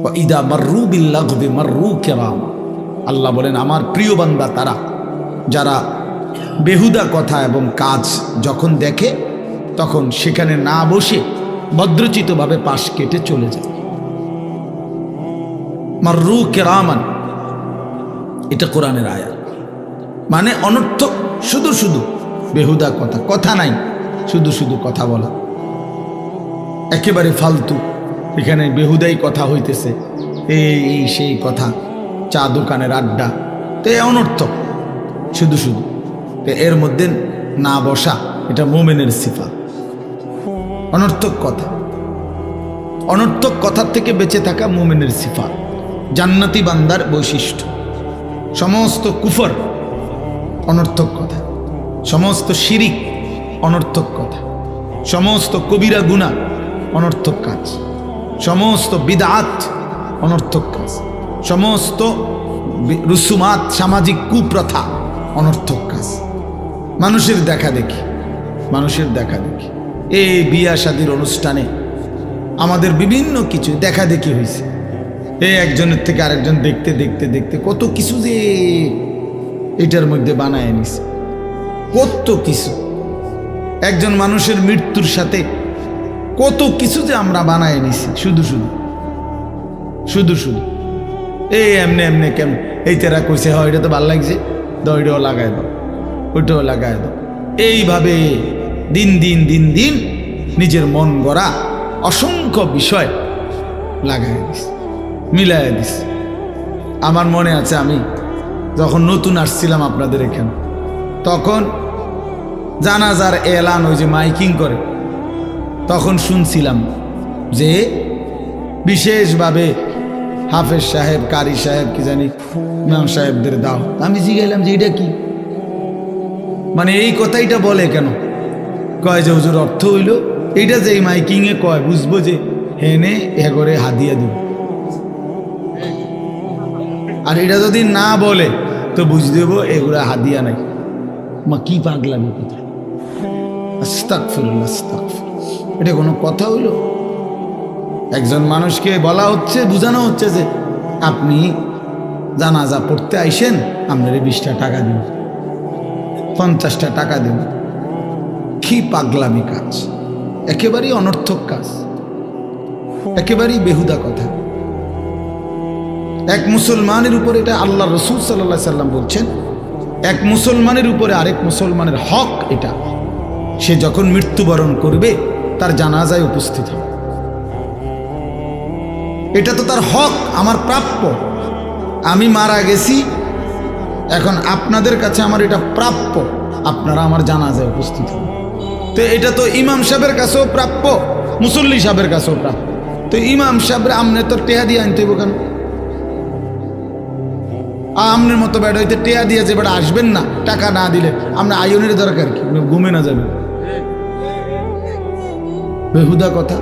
ওয়া ইদা মাররু বিল লাগবি মাররু কিরাম। আল্লাহ বলেন আমার প্রিয় বান্দা তারা যারা বেহুদা কথা এবং কাজ যখন দেখে তখন সেখানে না বসে ভদ্রচিতভাবে পাশ কেটে চলে যায়। মাররু কিরামান, এটা কোরআনের আয়াত। মানে অনর্থক শুধু শুধু বেহুদা কথা, কথা নাই, শুধু শুধু কথা বলা, একেবারে ফালতু, এখানে বেহুদাই কথা হইতেছে, এই সেই কথা, চা দোকানের আড্ডা, তো অনর্থক শুধু শুধু। তো এর মধ্যে না বসা, এটা মুমিনের সিফাত। অনর্থক কথা, অনর্থক কথার থেকে বেঁচে থাকা মুমিনের সিফাত, জান্নাতি বান্দার বৈশিষ্ট্য। সমস্ত কুফর অনর্থক কথা, সমস্ত শিরিক অনর্থক কথা, সমস্ত কবিরা গুনাহ অনর্থক কাজ, সমস্ত বিদআত অনর্থক কাজ, সমস্ত রুসুমাত সামাজিক কুপ্রথা অনর্থক কাজ, মানুষের দেখা দেখি, মানুষের দেখা দেখি। এই বিয়া শাদীর অনুষ্ঠানে আমাদের বিভিন্ন কিছু দেখা দেখি হয়েছে। এই একজনের থেকে আরেকজন দেখতে দেখতে দেখতে কত কিছু যে এটার মধ্যে বানায় নিছে, কত কিছু। একজন মানুষের মৃত্যুর সাথে কত কিছু যে আমরা বানায় নিছি, শুধু শুধু শুধু শুধু এই এমনি এমনি কেমন এই তেরা কইছে, হয় এটা তো ভাল লাগছে, দইটাও লাগাই দাও, ওইটাও লাগাই দাও। এইভাবে দিন দিন দিন দিন নিজের মন গড়া অসংখ্য বিষয় লাগাই দিস, মিলাই দিস। আমার মনে আছে আমি যখন নতুন আসছিলাম আপনাদের এখানে, তখন জানাজার এলান ওই যে মাইকিং করে, তখন শুনছিলাম যে বিশেষভাবে হাফেজ সাহেব, কারি সাহেব, কি জানি ইমাম সাহেবদের দাও। আমি জিজ্ঞাসলাম যে এটা কি, মানে এই কথাইটা বলে কেন? কয় যে হুজুর অর্থ হইল এইটা যে মাইকিংয়ে কয়, বুঝবো যে হেনে এ করে হাদিয়া দিব, আর এটা যদি না বলে তো বুঝ দেব এগুলা হাদিয়া নাই। মা কি পাগলামি কথা, আস্তাগফিরুল্লাহ আস্তাগফিরুল্লাহ। এটা কোনো কথা হইল? একজন মানুষকে বলা হচ্ছে, বোঝানো হচ্ছে যে আপনি জানাজা পড়তে আইসেন, আপনার 20টা টাকা দিন, 50টা টাকা দিন। কি পাগলামি কাজ, একেবারেই অনর্থক কাজ, একেবারেই বেহুদা কথা। এক মুসলমানের উপর, এটা আল্লাহ রসুল সাল্লাল্লাহু আলাইহি সাল্লাম বলছেন, এক মুসলমানের উপরে আরেক মুসলমানের হক এটা, সে যখন মৃত্যুবরণ করবে তার জানাজায় উপস্থিত হবে। এটা তো তার হক, আমার প্রাপ্য। আমি মারা গেছি, এখন আপনাদের কাছে আমার এটা প্রাপ্য, আপনারা আমার জানাজায় উপস্থিত হবে। তো এটা তো ইমাম সাহেবের কাছেও প্রাপ্য, মুসল্লি সাহেবের কাছেও প্রাপ্য। তো ইমাম সাহেবের আমনে তো টেহা দিয়ে আনতে হইব কেন? আমনের মতো বেড়া হইতে টেহা দিয়ে যে বেড়া আসবেন না, টাকা না দিলে আমরা আয়নের দরকার কি? ঘুমে না যাবে, বেহুদা কথা।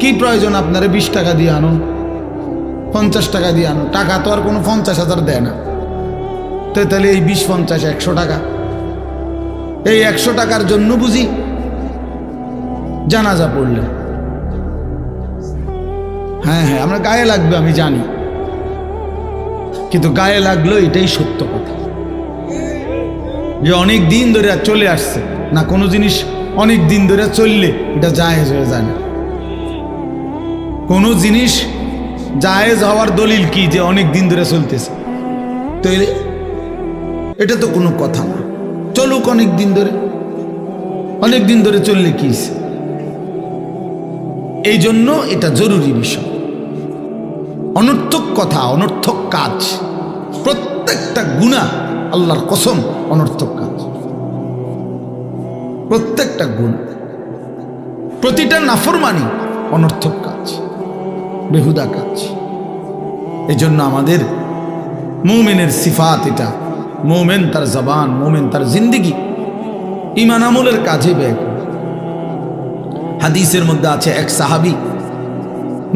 কি প্রয়োজন আপনারা 20 টাকা দিয়ে আনুন, 50 টাকা দিয়ে আনুন? টাকা তো আর কোনো 50,000 দেয় না। তো তাহলে এই 20, 50, 100 টাকা, এই 100 টাকার জন্য বুঝি জানাজা পড়লে? হ্যাঁ হ্যাঁ, আমরা গায়ে লাগবে আমি জানি, কিন্তু গায়ে লাগলো এটাই সত্য কথা, যে অনেক দিন ধরে চলে আসছে না কোনো জিনিস, অনেক দিন ধরে চললে এটা জায়েজ হয়ে যায় না। কোনো জিনিস জায়েজ হওয়ার দলিল কি? যে অনেক দিন ধরে চলতেছে। তো এটা তো কোনো কথা না, চলুক অনেক দিন ধরে, অনেক দিন ধরে চললে কি? এই জন্য এটা জরুরি বিষয়। অনর্থক কথা, অনর্থক কাজ, প্রত্যেকটা গুনাহ, আল্লাহর কসম, অনর্থক কাজ। প্রত্যেকটা গুনাহ, প্রতিটা নাফরমানি অনর্থক কাজ, বেহুদা কাজ। এই জন্য আমাদের মুমিনের সিফাত এটা। মুমিন তার জবান, মুমিন তার জিন্দিগি ঈমান আমলের কাজে ব্যয় করে। হাদিসের মধ্যে আছে, এক সাহাবী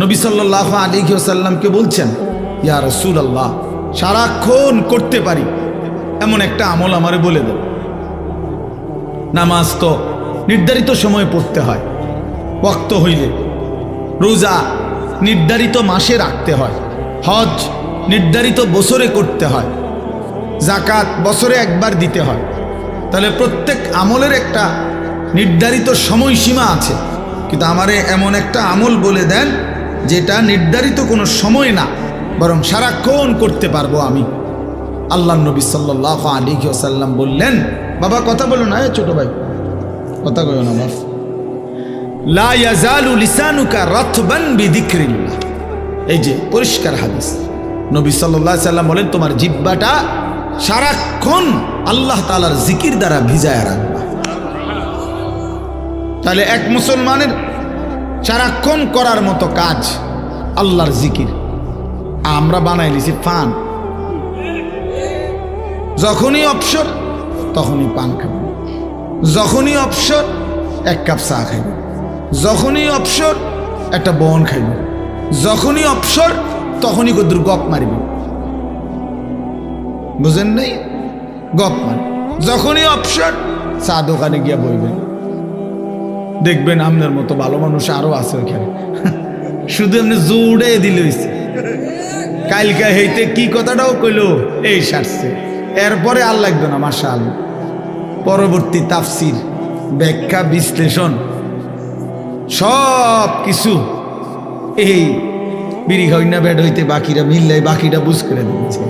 নবী সাল্লাল্লাহু আলাইহি ওয়াসাল্লামকে বলছেন, ইয়া রাসূলুল্লাহ, সারাক্ষণ করতে পারি এমন একটা আমল আমারে বলে দেন। নামাজ তো নির্ধারিত সময়ে পড়তে হয়, ওয়াক্ত হইলে, রোজা নির্ধারিত মাসে রাখতে হয়, হজ নির্ধারিত বছরে করতে হয়, জাকাত বছরে একবার দিতে হয়। তাহলে প্রত্যেক আমলের একটা নির্ধারিত সময়সীমা আছে। কিন্তু আমারে এমন একটা আমল বলে দেন যেটা নির্ধারিত কোনো সময় না, বরং সারাক্ষণ করতে পারবো আমি। আল্লাহ নবী সাল্লাল্লাহু আলাইহি ওয়াসাল্লাম বললেন, বাবা কথা বলো না, ছোট ভাই কথা কইও না, বাপ। লা ইয়াজালু লিসানুকা রাতবান বিযিকরিল্লাহ। এই যে পরিষ্কার হাদিস, নবী সাল্লাল্লাহু আলাইহি ওয়াসাল্লাম বলেন তোমার জিহ্বাটা সারাক্ষণ আল্লাহ তাআলার জিকির দ্বারা ভিজায়া রাখবা। তাহলে এক মুসলমানের সারাক্ষণ করার মতো কাজ আল্লাহর জিকির। আমরা বানাই লিছি পান, যখনই অবসর তখনই পান খাব, যখনই অবসর এক কাপ চা খাইব, যখনই অবসর একটা বন খাইব, যখনই অবসর তখনই কদ্দুর গপ মারিব। বুঝেন নাই? গপ মারি। যখনই অবসর চা দোকানে গিয়া বইবেন, দেখবেন আপনার মতো ভালো মানুষ আরো আছে ওইখানে, শুধু এমনি জোড়ে দিলে হইছে। কালকা হইতে কি কথাটাও কইলো এই সারছে, এরপরে আর লাগবে না মাশাআল্লাহ। পরবর্তী তাফসির, ব্যাখ্যা, বিশ্লেষণ সব কিছু এই বিড়ি খাইনা বেড হইতে বাকিরা মিললাই বাকিটা বুঝ করে দিয়েছে।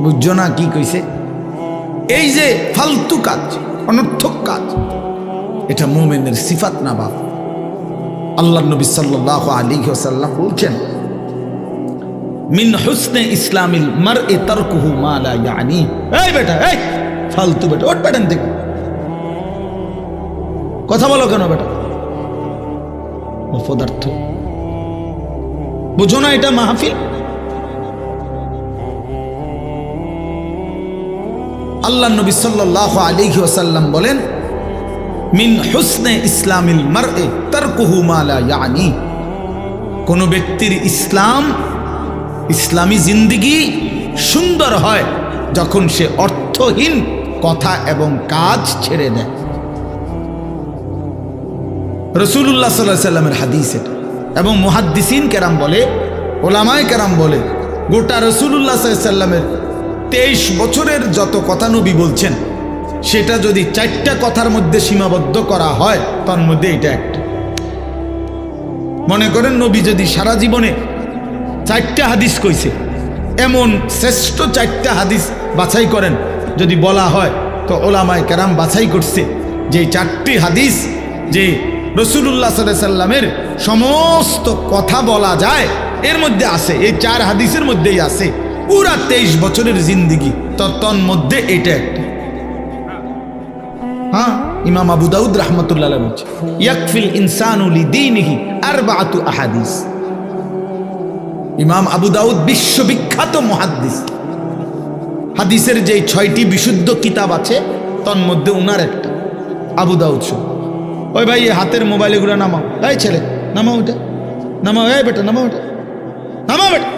বুঝছো না কি কইছে? এই যে ফালতু কাজ, অনর্থক কাজ, এটা মুমিনের সিফাত না বাপ। আল্লাহ নবী সাল্লাল্লাহু আলাইহি ওয়াসাল্লাম বলছেন, মিন হুসনে ইসলামিল মারই তারকুহু মা লা ইয়ানি। এই বেটা, এই ফালতু বেটা, ওঠ বেটান থেকে কথা বলো কেন বেটা? অপদার্থ, বুঝো না এটা মাহফিল? আল্লাহ নবী সাল্লাল্লাহু আলাইহি ওয়াসাল্লাম বলেন, মিন হুসনে ইসলামিল মারই তারকুহু মা লা ইয়ানি। কোন ব্যক্তির ইসলাম, ইসলামী জিন্দেগি সুন্দর হয় যখন সে অর্থহীন কথা এবং কাজ ছেড়ে দেয়। রাসূলুল্লাহ সাল্লাল্লাহু আলাইহি সাল্লামের হাদিস এটা, এবং মুহাদ্দিসিন কেরাম বলে, ওলামায়ে কেরাম বলে, গোটা রাসূলুল্লাহ সাল্লাল্লাহু আলাইহি সাল্লামের 23 বছরের যত কথা নবী বলছেন, সেটা যদি 4টা কথার মধ্যে সীমাবদ্ধ করা হয়, তার মধ্যে এটা একটা। মনে করেন নবী যদি সারা জীবনে 4টা হাদিস কইছে, এমন শ্রেষ্ঠ 4টা হাদিস বাছাই করেন যদি বলা হয়, তো ওলামায়ে কেরাম বাছাই করছে যে 4টি হাদিস যে রাসূলুল্লাহ সাল্লাল্লাহু আলাইহি সাল্লামের সমস্ত কথা বলা যায় এর মধ্যে আছে, এই 4 হাদিসের মধ্যেই আছে পুরা 23 বছরের জিন্দেগি, তন মধ্যে এটা একটা। হ্যাঁ, ইমাম আবু দাউদ রাহমাতুল্লাহ আলাইহি বলেছে, ইয়াকফিল ইনসানু লিদীনিহি আরবাআতু আহাদিস। ইমাম আবু দাউদ বিশ্ববিখ্যাত মুহাদ্দিস, হাদিসের যে 6টি বিশুদ্ধ কিতাব আছে তার মধ্যে উনার একটা, আবু দাউদ শো। ওই ভাই হাতের মোবাইলে গুলো নামাও, এই ছেলে নামাও ওটা, নামাও, এই বেটা নামাও ওটা, নামাও বেটা,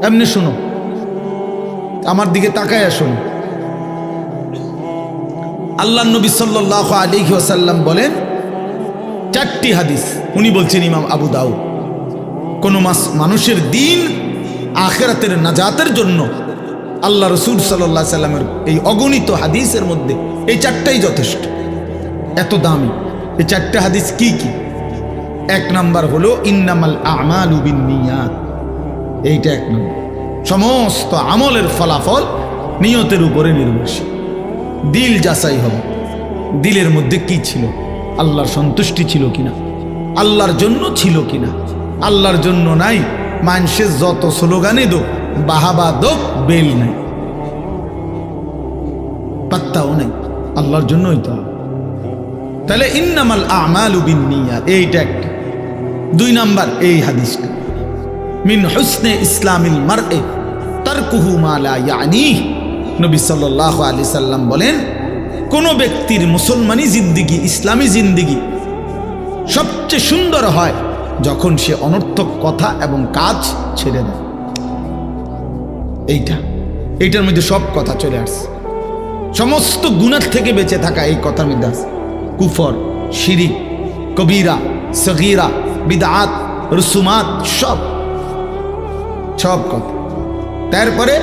এমনি শোনো, আমার দিকে তাকায় শোনো। আল্লাহ নবী সাল্লাল্লাহু আলাইহি ওয়াসাল্লাম বলেন 4টি হাদিস, উনি বলছেন ইমাম আবু দাউদ, কোন মানুষের দিন আখিরাতের নাজাতের জন্য আল্লাহ রাসূল সাল্লাল্লাহু আলাইহি সাল্লামের এই অগণিত হাদিসের মধ্যে এই 4টাই যথেষ্ট, এত দামি। এই 4টা হাদিস কি কি? 1 নাম্বার হলো ইন্নামাল আমালু বিন্নিয়াত, এইটা 1 নম্বর। সমস্ত আমলের ফলাফল নিয়তের উপরে নির্ভরশীল। দিল যাচাই হবে, দিলের মধ্যে কি ছিল, আল্লাহর সন্তুষ্টি ছিল কিনা, আল্লাহর জন্য ছিল কিনা। আল্লাহর জন্য নাই, মানুষের যত স্লোগানে দো, বাহাবা দো, বেল নাই, পাত্তাও নাই, আল্লাহর জন্যই তো। তাহলে ইন্নামাল আমালু বিন্নিয়াত, এইটা একটা। 2 নাম্বার এই হাদিসটা, মিন হুসনে ইসলামিল মারই তারকুহু মা লা ইয়ানি। নবী সাল্লাল্লাহু আলাইহি সাল্লাম বলেন, কোন ব্যক্তির মুসলমানি জিন্দেগি, ইসলামী জিন্দেগি সবচেয়ে সুন্দর হয় যখন সে অনর্থক কথা এবং কাজ ছেড়ে দেয়। এইটার মধ্যে সব কথা চলে আসছে, সমস্ত গুনাহ থেকে বেঁচে থাকা এই কথার মধ্যে আছে। কুফর, শিরিক, কবিরা, সগীরা, বিদআত, রুসুমাত, সব কথা। তারপরে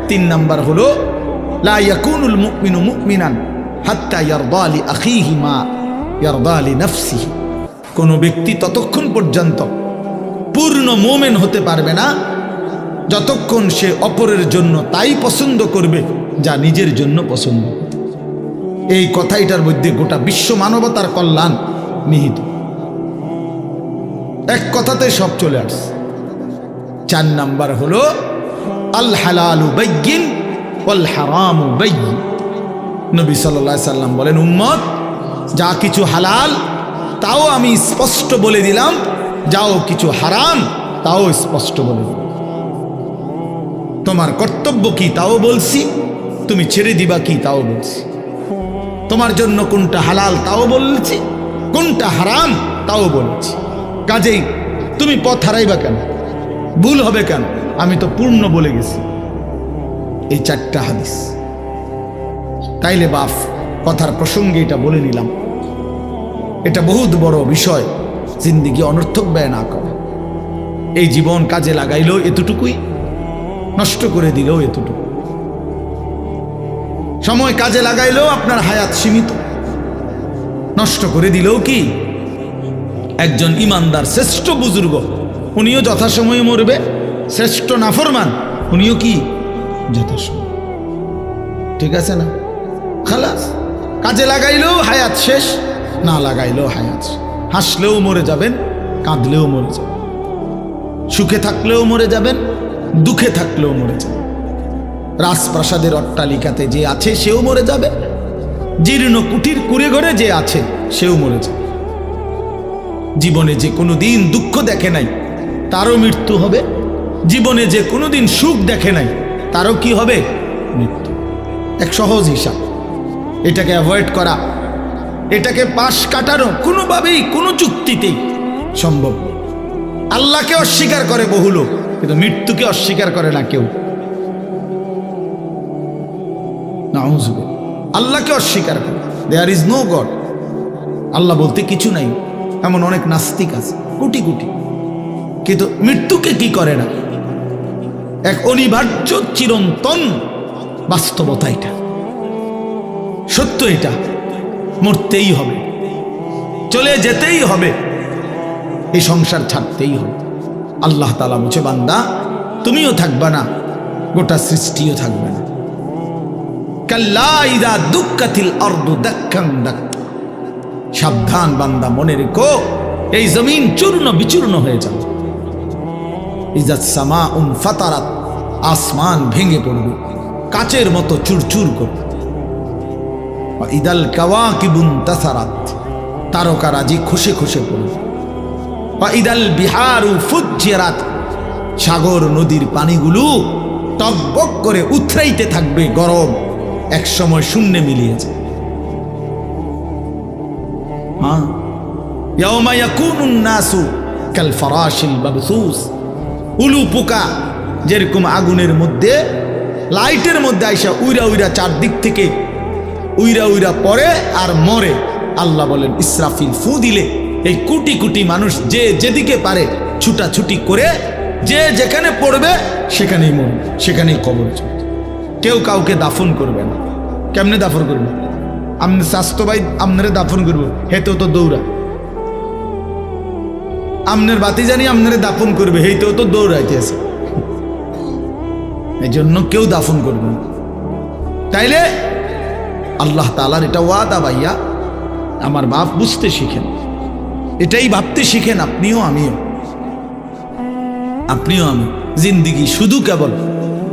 3 নাম্বার হলো লা ইয়াকুনুল মুমিনু মুমিনান হাত্তা ইয়ারদা লি আখিহি মা ইয়ারদা লি নাফসিহি। কোন ব্যক্তি ততক্ষণ পর্যন্ত পূর্ণ মুমিন হতে পারবে না যতক্ষণ সে অপরের জন্য তাই পছন্দ করবে যা নিজের জন্য পছন্দ। এই কথাটার মধ্যে গোটা বিশ্ব মানবতার কল্যাণ নিহিত। এক কথাতে সব চলে আসছে। 4 নাম্বার হলো আল হালালু বাইয়িন ওয়াল হারামু বাইয়িন। নবী সাল্লাল্লাহু আলাইহি সাল্লাম বলেন, উম্মত, যা কিছু হালাল তাও আমি স্পষ্ট বলে দিলাম, যাও কিছু হারাম তাও স্পষ্ট বলে দিলাম। তোমার কর্তব্য কি তাও বলছি, তুমি ছেড়ে দিবা কি তাও বলছি। তোমার জন্য কোনটা হালাল তাও বলছি, কোনটা হারাম তাও বলছি। কাজেই তুমি পথ হারাইবা কেন, ভুল হবে কেন? আমি তো পূর্ণ বলে গেছি। এই 4টা হাদিস। তাইলে বাপ, কথার প্রসঙ্গে এটা বলে নিলাম। এটা বহুত বড় বিষয়, জিন্দেগি অনর্থক ব্যয় না করে। এই জীবন কাজে লাগাইলেও এতটুকুই, নষ্ট করে দিলেও এতটুকু। সময় কাজে লাগাইলেও আপনার হায়াত সীমিত, নষ্ট করে দিলেও কি? একজন ইমানদার শ্রেষ্ঠ বুজুর্গ, উনিও যথাসময়ে মরবে। শ্রেষ্ঠ নাফরমান, উনিও কি যথাসময়। ঠিক আছে না? খালাস। কাজে লাগাইলেও হায়াত শেষ, না লাগাইলেও হায়াত। হাসলেও মরে যাবেন, কাঁদলেও মরে যাবেন, সুখে থাকলেও মরে যাবেন, দুঃখে থাকলেও মরে যাবেন। রাজপ্রাসাদের অট্টালিকাতে যে আছে সেও মরে যাবে, জীর্ণ কুটির কুড়ে ঘরে যে আছে সেও মরে যাবে। জীবনে যে কোনোদিন দুঃখ দেখে নাই তারও মৃত্যু হবে, জীবনে যে কোনোদিন সুখ দেখে নাই তারও কি হবে? মৃত্যু। এক সহজ হিসাব। এটাকে অ্যাভয়েড করা, এটাকে পাশ কাটানো কোনোভাবেই, কোনো যুক্তিতেই সম্ভব। আল্লাহকে অস্বীকার করে বহু লোক, কিন্তু মৃত্যুকে অস্বীকার করে না কেউ। নাউযুবিল্লাহ। আল্লাহকে অস্বীকার করে, দেয়ার ইজ নো গড, আল্লাহ বলতে কিছু নাই। এমন অনেক নাস্তিক আছে কোটি কোটি, কিন্তু মৃত্যুকে কি করে না। এক অনিবার্য চিরন্তন বাস্তবতা, এটা সত্য, এটা মরতেই হবে, চলে যেতেই হবে, এই সংসার ছাড়তেই হবে। আল্লাহ তাআলা বলছে, বান্দা তুমিও থাকবা না, গোটা সৃষ্টিও থাকবে না। কাল্লা ইযা দুক্কাতিল আরদু দাক্কান দাক্কা। সাবধান বান্দা, মনে রেখো এই জমিন চূর্ণ বিচূর্ণ হয়ে যাবে। ইজাস সামাউন ফাতারাত, আসমান ভেঙে পড়বে, কাচের মতো চুরচুর করবে। ইদাল কাওয়াকিবুন তাসারাত, তারকারাজি খসে খসে পড়বে। ইদাল বিহারু ফুজ্জিরাত, সাগর নদীর পানিগুলো টকবক করে উথরাইতে থাকবে, গরম, এক সময় শূন্যে মিলিয়ে যায়। ইয়াউমা ইয়াকুনুন নাসু কাল ফারাশিল মাবসুস। উলু পোকা যেরকম আগুনের মধ্যে, লাইটের মধ্যে আইসা উইরা উইরা চারদিক থেকে উইরা উইরা পড়ে আর মরে। আল্লাহ বলেন, ইসরাফিল ফু দিলে এই কোটি কোটি মানুষ যে যেদিকে পারে ছুটাছুটি করে, যে যেখানে পড়বে সেখানেই মরবে, সেখানেই কবর চলবে। কেউ কাউকে দাফন করবে না। কেমনে দাফন করবে? আপনি স্বাস্থ্য ভাই আপনারে দাফন করবো, হেতেও তো দৌড়া। আমনের বাতি জানি আপনারে দাফন করবে, হেতেও তো দৌড়াইতে আছে। এই জন্য কেউ দাফন করবে না। তাইলে আল্লাহ তাআলার এটা ওয়াদা, ভাইয়া আমার বাপ, বুঝতে শিখেন, এটাই ভাবতে শিখেন। আপনিও আমিও, আপনিও আমি। জিন্দিগি শুধু কেবল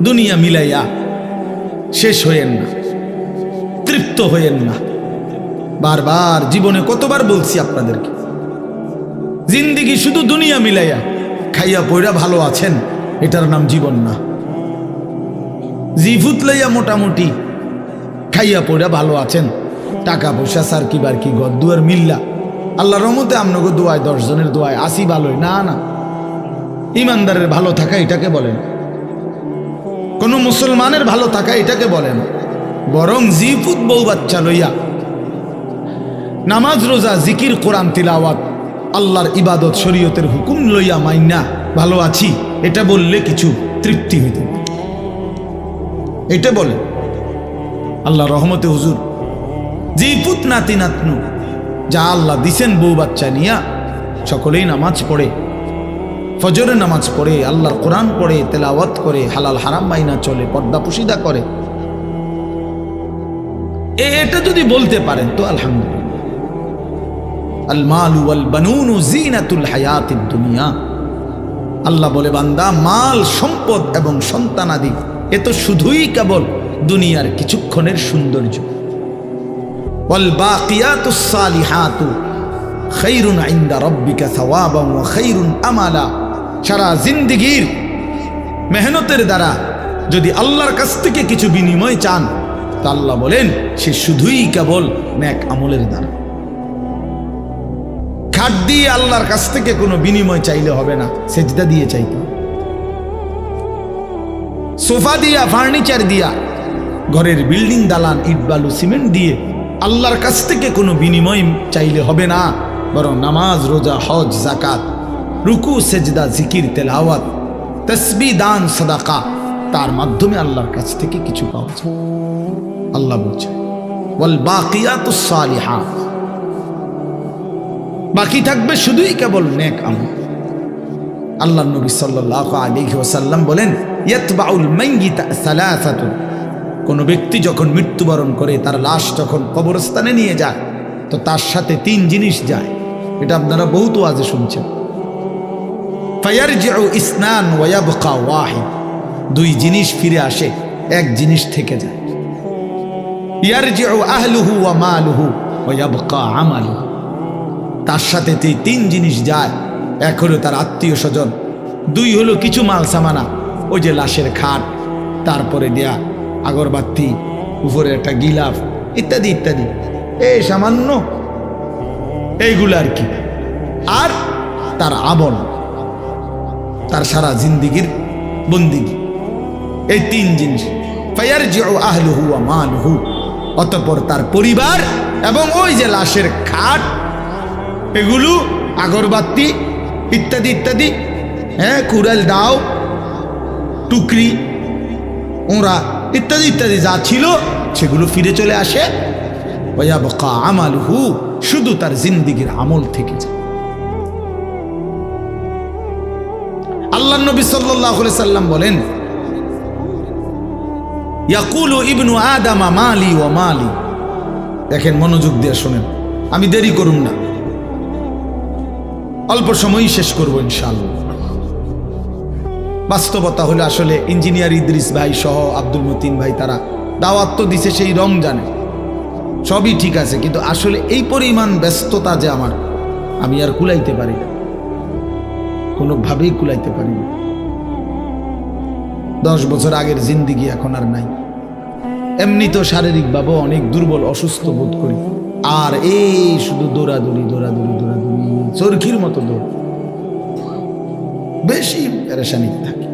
দুনিয়া মিলাইয়া শেষ হইয়েন না, তৃপ্ত হইয়েন না। বারবার জীবনে কতবার বলছি আপনাদেরকে, জিন্দিগি শুধু দুনিয়া মিলাইয়া খাইয়া পয়রা ভালো আছেন, এটার নাম জীবন না। জিফুত লইয়া মোটামুটি খাইয়া পয়রা ভালো আছেন, টাকা পয়সা সার কি বার কি ঘর দুয়ার মিল্লা, আল্লাহর রহমতে আপনাকে দোয়ায়, 10 জনের দোয়ায় আসি ভালোই না। না, ইমানদারের ভালো থাকা এটাকে বলেন, কোন মুসলমানের ভালো থাকা এটাকে বলেন। বরং জিফুত বউ বাচ্চা লইয়া নামাজ রোজা জিকির কোরআন তিলাওয়াত আল্লাহর ইবাদত শরীয়তের হুকুম লইয়া মাইনা ভালো আছি, এটা বললে কিছু তৃপ্তি হইতে পারে। এটা বলে আল্লাহ রহমতে হুজুর জি পুত নাতি নাতনু যা আল্লাহ দিছেন বউ বাচ্চা নিয়া সকলেই নামাজ পড়ে, ফজরের নামাজ পড়ে, আল্লাহর কোরআন পড়ে, তেলাওয়াত করে, হালাল হারাম মাইনা চলে, পর্দা পুশিদা করে। এটা যদি বলতে পারেন তো আলহামদুলিল্লাহ। আল মালু ওয়াল বানুনু জিনাতুল হায়াতিদ দুনিয়া। আল্লাহ বলে বান্দা মাল সম্পদ এবং সন্তানাদি এ তো শুধুই কেবল দুনিয়ার কিছুক্ষণের সৌন্দর্য। ওয়াল বাকিয়াতুস সালিহাতু খায়রুন ইনদা রাব্বিকা সাওয়াবান ওয়া খায়রুন আমালা। সারা জিন্দেগীর মেহনতের দ্বারা যদি আল্লাহর কাছ থেকে কিছু বিনিময় চান তা আল্লাহ বলেন সে শুধুই কেবল নেক আমলের দ্বারা। খাট দিয়ে আল্লাহর কাছ থেকে কোনো বিনিময় চাইলে হবে না, সেজদা দিয়ে চাইতে হবে। সোফা দিয়া, ফার্নিচার দিয়া, ঘরের বিল্ডিং দালান ইট বালু সিমেন্ট দিয়ে আল্লাহর কাছ থেকে কোনো বিনিময় চাইলে হবে না, বরং নামাজ রোজা হজ যাকাত রুকু সেজদা জিকির তেলাওয়াত তাসবিহ দান সাদাকা তার মাধ্যমে আল্লাহর কাছ থেকে কিছু পাওয়া যায়। আল্লাহ বলছে ওয়াল বাকিয়াতুস সালিহাত, বাকি থাকবে শুধুই কেবল নেক আমল। আল্লাহ নবী সাল্লাল্লাহু আলাইহি ওয়াসাল্লাম বলেন ইয়াতবাউল মাইয়িতা সালাসাতুন, কোন ব্যক্তি যখন মৃত্যুবরণ করে তার লাশ যখন কবরস্থানে নিয়ে যায় তো তার সাথে তিন জিনিস যায়। এটা আপনারা বহুত ওয়াজে শুনছেন। ফায়ারজিউ ইসনান ওয়া ইয়াবকা ওয়াহিদ, দুই জিনিস ফিরে আসে, এক জিনিস থেকে যায়। ইয়ারজিউ আহলুহু ওয়া মালুহু ওয়া ইয়াবকা আমালুহু, তার সাথে তিন জিনিস যায়, এক হলো তার আত্মীয় স্বজন, দুই হলো কিছু মাল সামানা, ওই যে লাশের খাট, তারপরে দেয়া আগরবাতি, উপরে একটা গিলাফ ইত্যাদি ইত্যাদি, এই সামান্য এইগুলো আর কি। আর তার আমল, তার সারা জিন্দিগির বন্দিগি, এই তিন জিনিস। ফায়ারজিউ আহলুহু ওয়া মালুহু, অতঃপর তার পরিবার এবং ওই যে লাশের খাট, এগুলো আগরবাতি ইত্যাদি ইত্যাদি, হ্যাঁ কুড়াল দাও টুকরি ওরা ইত্যাদি ইত্যাদি যা ছিল সেগুলো ফিরে চলে আসে। ওয়ায়াবকা আমালুহু, শুধু তার জিন্দিগির আমল থেকে যায়। আল্লাহ নবী সাল্লাল্লাহু আলাইহি সাল্লাম বলেন ইয়াকুলু ইবনু আদামা মালি ওয়া মালি। দেখেন, মনোযোগ দিয়ে শোনেন, আমি দেরি করুন না, অল্প সময়ই শেষ করবো ইনশাআল্লাহ। বাস্তবতা হলো আসলে ইঞ্জিনিয়ার ইদ্রিস ভাই সহ আব্দুল মতিন ভাই তারা দাওয়াত তো দিছে সেই রমজানে, সবই ঠিক আছে, কিন্তু আসলে এই পরিমাণ ব্যস্ততা যে আমার, আমি আর কুলাইতে পারি না, কোনোভাবেই কুলাইতে পারি না। 10 বছর আগের জিন্দিগি এখন আর নাই। এমনি তো শারীরিকভাবে অনেক দুর্বল অসুস্থ বোধ করি, আর এই শুধু দৌড়াদৌড়ি দৌড়াদৌড়ি দৌড়াদৌড়ি চরখির মতো দৌড়, বেশি পেরেশানিতে থাকি।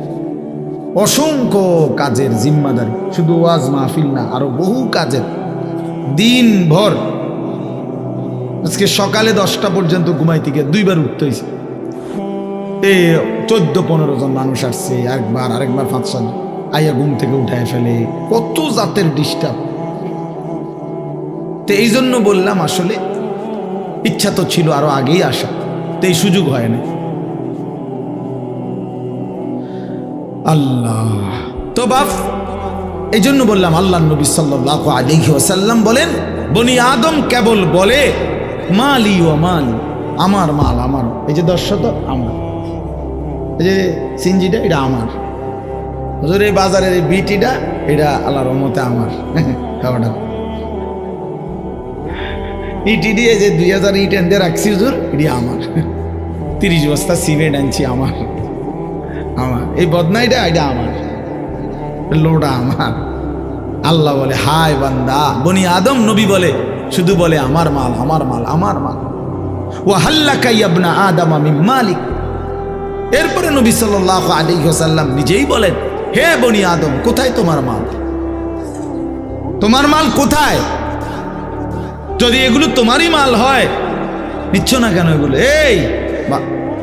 অসংখ্য কাজের জিম্মাদারি, শুধু ওয়াজ মাহফিল না, আরো বহু কাজের, দিন ভর। আজকে সকালে 10টা পর্যন্ত ঘুমাইতে গিয়ে 2বার উঠতে হয়েছে। এই 14-15 জন মানুষ আসছে, আরেকবার 5-7 আইয়া ঘুম থেকে উঠায় ফেলে, কত জাতের ডিস্টার্ব। তো এই জন্য বললাম, আসলে ইচ্ছা তো ছিল আরো আগেই আসা, তো এই সুযোগ হয় না। আল্লাহ তো বাপ, এই জন্য বললাম আল্লাহ নবী সাল্লাল্লাহু আলাইহি ওয়াসাল্লাম বলেন বনি আদম কেবল বলে মালি ওয়া মালি, আমার মাল আমার, এই যে 10 শতক আমার, এই যে সিনজিটা এটা আমার, হুজুর এই বাজারের এই বিটিটা এটা আল্লাহর রহমতে আমার, খাওয়াটা ইটি দিয়ে যে 2000 ইট এনে রাখছি হুজুর, এটি আমার, 30 বস্তা সিমেন্ট আনছি আমার, এই বদনাইটা এটা আমার, লোটা আমার। আল্লাহ বলে হায় বান্দা, বনি আদম নবী বলে, শুধু বলে আমার মাল আমার মাল আমার মাল। ওয়া হাল্লাকা ইবনা আদম মিন মালিক। এরপরে নবী সাল্লাল্লাহু আলাইহি ওয়াসাল্লাম নিজেই বলেন, হে বনি আদম, কোথায় তোমার মাল? তোমার মাল কোথায়? যদি এগুলো তোমারই মাল হয় নিচ্ছ না কেন এগুলো? এই বা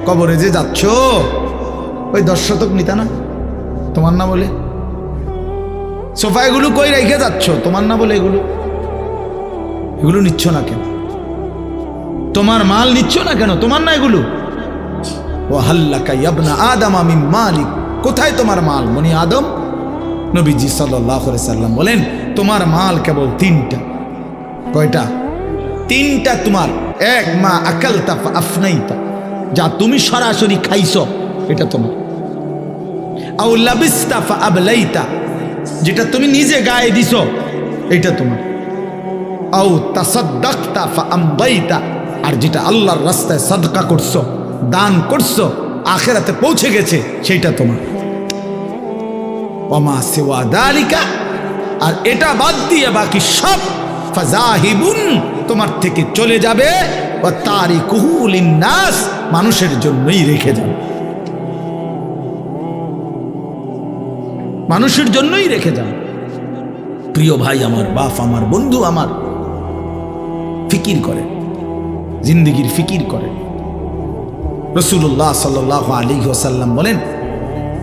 কবরে যে যাচ্ছ, ওই 10 শতক নিতা না তোমার না বলে? সোফা এগুলো কই রেখে যাচ্ছ তোমার না বলে? এগুলো নিচ্ছ না কেন? তোমার মাল নিচ্ছ না কেন? তোমার না এগুলো? ও হাল্লাকা ইবনা আদম মিন মালিক, কোথায় তোমার মাল বনি আদম? নবীজি সাল্লাল্লাহু আলাইহি সাল্লাম বলেন তোমার মাল কেবল 3টা। কয়টা? 3টা তোমার। এক, মা আকালতা ফাআফনাইতা, যা তুমি সরাসরি খাইছো এটা তোমার। আও লাবিস্তা ফাআবলাইতা, যেটা তুমি নিজে গায়ে দিছো এটা তোমার। আও তাসাদ্দাকতা ফাআমদাইতা, আর যেটা আল্লাহর রাস্তায় সাদকা করছো, দান করছো, আখিরাতে পৌঁছে গেছে, সেটা তোমার। ওমা সিওয়া যালিকা, আর এটা বাদ দিয়ে বাকি সব ফাযাহিবুন, তোমার থেকে চলে যাবে। ওয়া তারিকুহু লিন্নাস, মানুষের জন্যই রেখে যাবে, মানুষের জন্যই রেখে যাবে। প্রিয় ভাই আমার, বাপ আমার, বন্ধু আমার, ফিকির করে, জিন্দেগির ফিকির করে। রাসূলুল্লাহ সাল্লাল্লাহু আলাইহি ওয়াসাল্লাম বলেন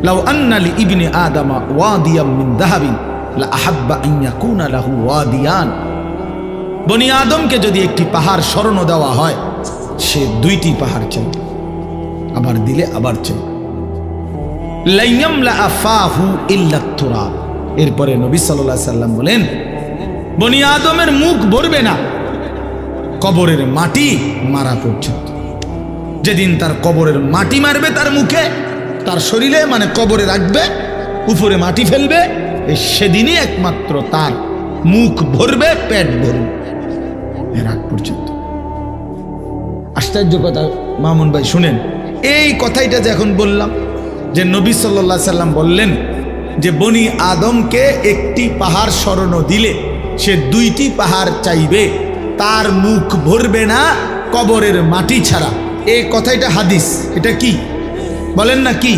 লাউ আন্না লি ইবনি আদম ওয়াদিয়াম মিন যাহাবিন লা আহাব্বা আন ইয়াকুনা লাহু ওয়াদিয়ান, বনি আদমকে যদি একটি পাহাড় স্বর্ণ দেওয়া হয়, সে 2টি পাহাড় চায়, আবার দিলে আবার চায়। লা ইয়ামলা আফাহু ইল্লা তুরাব, এরপরে নবী সাল্লাল্লাহু আলাইহি সাল্লাম বলেন বনি আদমের মুখ ভরবে না কবরের মাটি মারা পর্যন্ত। যেদিন তার কবরের মাটি মারবে তার মুখে, তার শরীরে, মানে কবরে রাখবে, উপরে মাটি ফেলবে, সেদিনই একমাত্র তার মুখ ভরবে, পেট ভরবে, এর আগ পর্যন্ত। আশ্চর্য কথা মামুন ভাই, শুনেন এই কথাইটা যে এখন বললাম, যে নবী সাল্লাল্লাহু আলাইহি সাল্লাম বললেন যে বনি আদমকে একটি পাহাড় স্বর্ণ দিলে সে 2টি পাহাড় চাইবে, তার মুখ ভরবে না কবরের মাটি ছাড়া। এই কথাইটা হাদিস, এটা কি বলেন না? কি?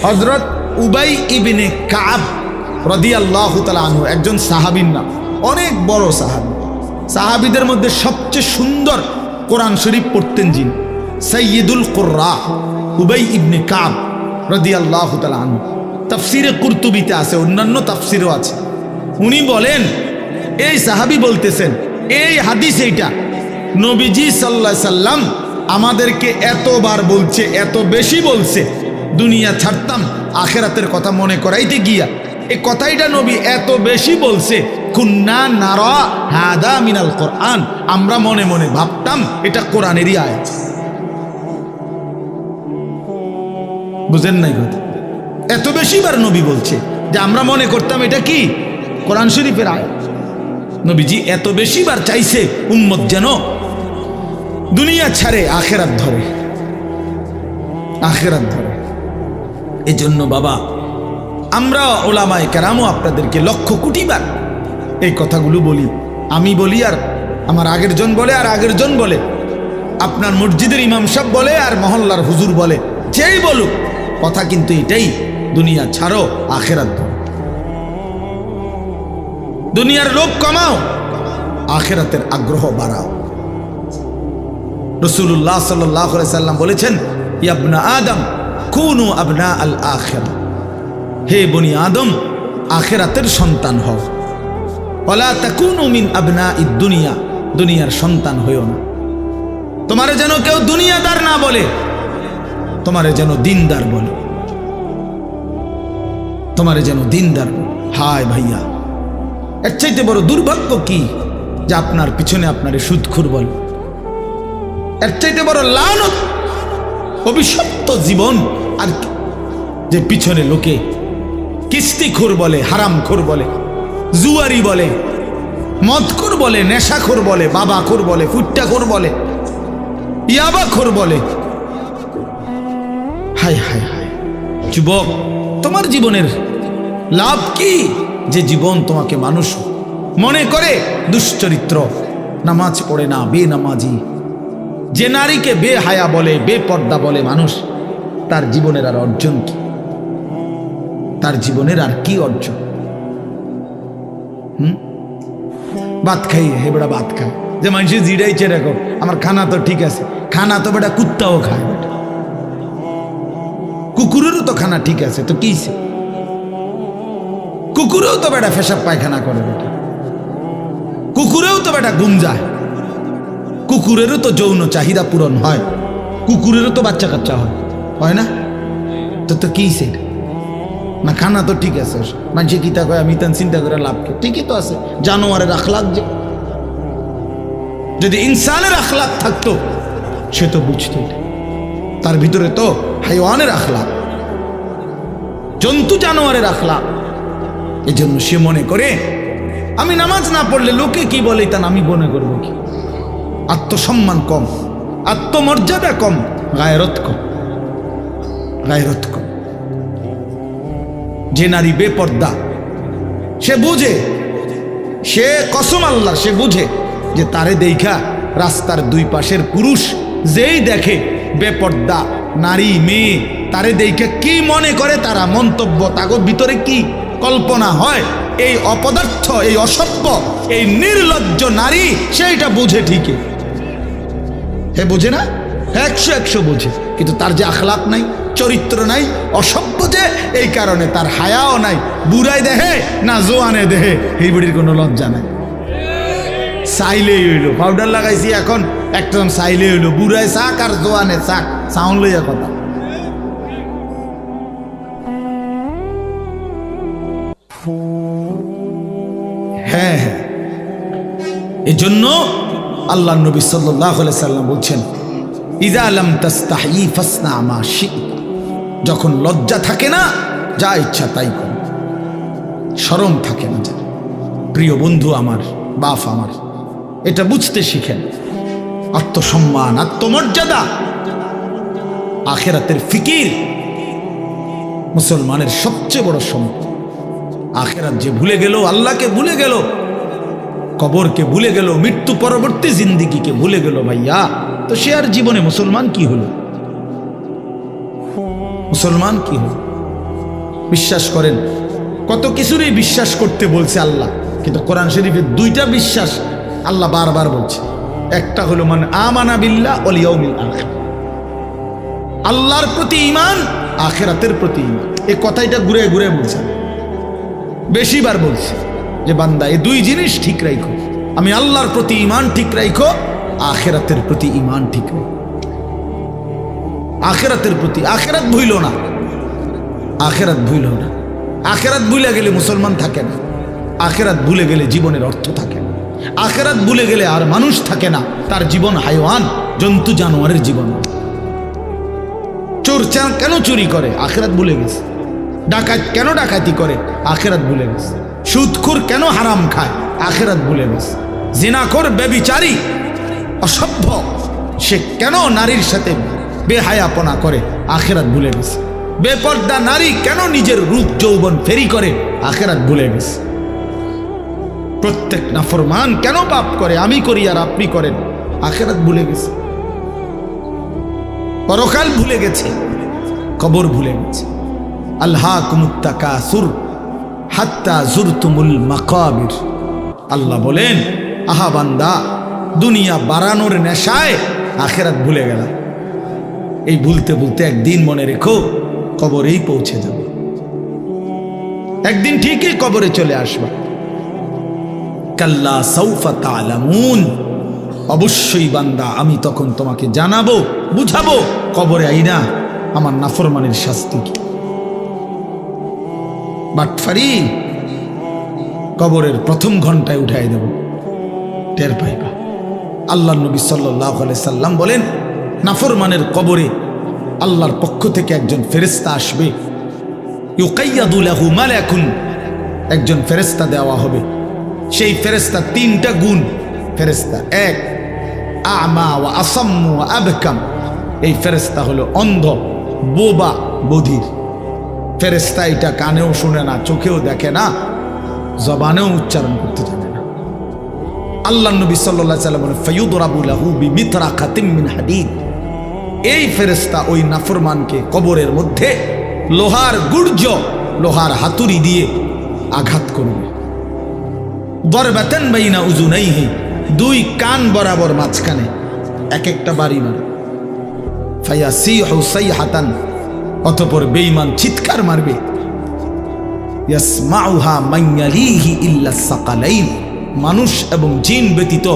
হযরত উবাই ইবনে কাব রাদিয়াল্লাহু তাআলা আনহু, একজন সাহাবীর নাম, অনেক বড় সাহাবী, সাহাবীদের মধ্যে সবচেয়ে সুন্দর কোরআন শরীফ পড়তেন যিনি, সাইয়্যিদুল কুররা উবাই ইবনে কাব রাদিয়াল্লাহু তাআলা আনহু। তাফসিরে কুরতুবিতে আছে, অন্যান্য তাফসিরও আছে। উনি বলেন, এই সাহাবী বলতেছেন এই হাদিস, এইটা নবীজি সাল্লাল্লাহু আলাইহি সাল্লাম আমাদেরকে এতবার বলছে, এত বেশি বলছে, দুনিয়া ছাড়তাম আখিরাতের কথা মনে করাইতে গিয়া এই কথাইটা নবী এত বেশি বলছে, কুন্না নারা হাদা মিনাল কোরআন, আমরা মনে মনে ভাবতাম এটা কোরআনেরই আয়াত। বুঝেন নাই কথা? এত বেশিবার নবী বলছে যে আমরা মনে করতাম এটা কি কোরআন শরীফের আয়াত। নবীজি এত বেশিবার চাইছে উম্মত যেন দুনিয়া ছাড়ে আখিরাত ধরে, আখিরাত ধরে। এজন্য বাবা, আমরা ওলামায়ে কেরামও আপনাদেরকে লক্ষ কোটিবার এই কথাগুলো বলি। আমি বলি, আর আমার আগের জন বলে, আর আগের জন বলে, আপনার মসজিদের ইমাম সাহেব বলে, আর মহল্লার হুজুর বলে, যেই বলুক, কথা কিন্তু এটাই, দুনিয়া ছাড়ো আখিরাত ধরো। দুনিয়ার লোভ কমাও, আখিরাতের আগ্রহ বাড়াও। রাসূলুল্লাহ সাল্লাল্লাহু আলাইহি সাল্লাম বলেছেন, ইবনা আদম কুনু আবনা আল আখিরা, হে বনি আদম আখিরাতের সন্তান হও। ওয়ালা তাকুনু মিন আবনাইদ দুনিয়া, দুনিয়ার সন্তান হইও না। তোমারে যেন কেউ দুনিয়াদার না বলে, তোমারে যেন দিনদার বলে, তোমারে যেন দিনদার বলে। হায় ভাইয়া, এর চাইতে বড় দুর্ভাগ্য কি যে আপনার পিছনে আপনারে সুদখোর বলে? এর চাইতে বড় লানত, অভিশপ্ত জীবন আর কি, যে পিছনে লোকে কিস্তিখোর বলে, হারামখোর বলে, জুয়ারি বলে, মদখোর বলে, নেশাখোর বলে, বাবাখোর বলে, ফুট্টাখোর বলে, ইয়াবাখোর বলে। হায় হায় হায় যুবক, তোমার জীবনের লাভ কি যে জীবন তোমাকে মানুষ মনে করে দুশ্চরিত্র, নামাজ পড়ে না, বেনামাজি, যে নারীকে বেহায়া বলে, বেপর্দা বলে মানুষ, তার জীবনের আর অর্জন কি? তার জীবনের আর কি অর্জন? ভাত খাই, হেবড়া ভাত খায়, যে মানুষের জিরাইছে, রেখো আমার খানা তো ঠিক আছে, খানা তো বেটা কুত্তাও খায় বেটা, কুকুরেরও তো খানা ঠিক আছে, তো কি কুকুরেও তো বেটা পেশাব পায়খানা করে বেটা, কুকুরেও তো বেটা ঘুম যায়, কুকুরেরও তো যৌন চাহিদা পূরণ হয়, কুকুরেরও তো বাচ্চা কাচ্চা হয় না? তো তো কি সেটা না? খানা তো ঠিক আছে, মানুষে কিতা কয় আমি তান চিন্তা করে লাভ কে? ঠিকই তো আছে, জানোয়ারের আখলাক যে, যদি ইনসানের আখলাক থাকতো সে তো বুঝতো এটা, তার ভিতরে তো হাইওয়ানের আখলাক, জন্তু জানোয়ারের আখলাক। এই জন্য সে মনে করে আমি নামাজ না পড়লে লোকে কি বলে তা আমি মনে করবো কি? আত্মসম্মান কম, আত্মমর্যাদা কম, গায়রত কম, গায়রত কম। যে নারী বেপর্দা সে বুঝে, সে কসম আল্লাহ, সে বুঝে যে তারে দেখা রাস্তার দুই পাশের পুরুষ যেই দেখে বেপর্দা নারী মেয়ে, তারে দেখে কি মনে করে, তারা মন্তব্য, তাগর ভিতরে কি কল্পনা হয়, এই অপদার্থ, এই অসভ্য, এই নির্লজ্জ নারী সেইটা বুঝে ঠিকই। হে বুঝে না? 100 বুঝে, কিন্তু তার যে আখলাক নাই, চরিত্র নাই, অসভ্য যে, এই কারণে তার হায়াও নাই। বুড়াই দেহে না জোয়ানে দেহে, এই বুড়ির কোনো লজ্জা নাই। চাইলেই হইল, পাউডার লাগাইছি এখন একদম চাইলেই হইল, বুড়ায় চাক আর জোয়ানে চাক, সাউন্ড লইয়া কথা। হ্যাঁ হ্যাঁ, এই জন্য আল্লাহ নবী সাল্লাল্লাহু আলাইহি সাল্লাম বলছেন, ইযা লাম তাস্তাহি ফাসনা মা শি'তা, যখন লজ্জা থাকে না যা ইচ্ছা তাই কর, শরম থাকে না। প্রিয় বন্ধু আমার, বাপ আমার, এটা বুঝতে শিখেন। আত্মসম্মান, আত্মমর্যাদা, আখিরাতের ফিকির মুসলমানের সবচেয়ে বড় সম্পদ। আখিরাত যে ভুলে গেল, আল্লাহকে ভুলে গেল, কবরকে ভুলে গেল, মৃত্যু পরবর্তী জিন্দিগিকে ভুলে গেল, ভাইয়া, তো সে আর জীবনে মুসলমান কি হলো? মুসলমান কি হলো? বিশ্বাস করেন, কত কিছুরই বিশ্বাস করতে বলছে আল্লাহ, কিন্তু কোরআন শরীফের দুইটা বিশ্বাস আল্লাহ বারবার বলছে। একটা হলো মান আমানা বিল্লাহ ওয়াল ইয়াউমিল আখির, আল্লাহর প্রতি ঈমান, আখিরাতের প্রতি ঈমান। এই কথাটা ঘুরে ঘুরে বলছে, বেশিবার বলছে যে বান্দা এই দুই জিনিস ঠিক রাখো, আমি আল্লাহর প্রতি ঈমান ঠিক রাখো, আখিরাতের প্রতি ঈমান ঠিক রাখো। আখিরাতের প্রতি, আখিরাত ভুইল না, আখিরাত ভুইল না। আখিরাত ভুলে গেলে মুসলমান থাকে না, আখিরাত ভুলে গেলে জীবনের অর্থ থাকে না, আখিরাত ভুলে গেলে আর মানুষ থাকে না, তার জীবন হাইওয়ান, জন্তু জানোয়ারের জীবন। চোর কেন চুরি করে? আখিরাত ভুলে গেছে। ডাকাত কেন ডাকাতি করে? আখিরাত ভুলে গেছে। সুদখোর কেন হারাম খায়? আখিরাত ভুলে গেছে। জিনাখোর, ব্যভিচারী, অসভ্য সে কেন নারীর সাথে বেহায়াপনা করে? আখিরাত ভুলে গেছে। বেপর্দা নারী কেন নিজের রূপ যৌবন ফেরি করে? আখিরাত ভুলে গেছে। প্রত্যেক নাফরমান কেন পাপ করে? আমি করি আর আপনি করেন, আখিরাত ভুলে গেছে। পরকাল ভুলে গেছে, কবর ভুলে গেছে। আল্হাকুমুত তাকাসুর হাত্তা জুরতুমুল মাকাবির। আল্লাহ বলেন, আহা বান্দা, দুনিয়া বাড়ানোর নেশায় আখিরাত ভুলে গেল। এই ভুলতে ভুলতে একদিন মনে রেখো কবরেই পৌঁছে যাবে। একদিন ঠিকই কবরে চলে আসবা। কাল্লা সাউফা তা'লামুন, অবশ্যই বান্দা আমি তখন তোমাকে জানাবো, বুঝাবো কবরে আইনা আমার নাফরমানের শাস্তি কি। বাটফারি কবরের প্রথম ঘন্টায় উঠাই দেব, টের পাইবা। আল্লাহ নবী সাল্লাল্লাহু আলাইহি সাল্লাম বলেন, নাফরমানের কবরে আল্লাহর পক্ষ থেকে একজন ফেরেশতা আসবে, ইউকাইয়াদু লাহু মালাকুন, একজন ফেরেশতা দেওয়া হবে। সেই ফেরেশতা তিনটা গুণ ফেরেশতা। এক, আমা ওয়া আসাম্মু ওয়া আবকাম, এই ফেরেশতা হলো অন্ধ, বোবা, বধির ফেরেশতা। এটা কানেও শুনে না, চোখেও দেখে না, জবানেও উচ্চারণ করতে জানে না। আল্লাহ নবী সাল্লাল্লাহু আলাইহি ওয়াসাল্লাম বলেন, ফায়ুদরাবু লাহু বিমিতরাকাতিন মিন হাদিদ, এই ফেরেশতা ওই নাফরমানকে কবরের মধ্যে লোহার গুর্জ, লোহার হাতুড়ি দিয়ে আঘাত করবে। দরবাতান বাইনা উযুনাইহি, দুই কান বরাবর মাঝখানে এক একটা বাড়ি মারে। ফায়াসিহু সাইহাতান, অতঃপর বেঈমান চিৎকার মারবে, ইয়াসমাউহা মান ইয়ালিহি ইল্লা সাকালাইন, মানুষ এবং জিন ব্যতীত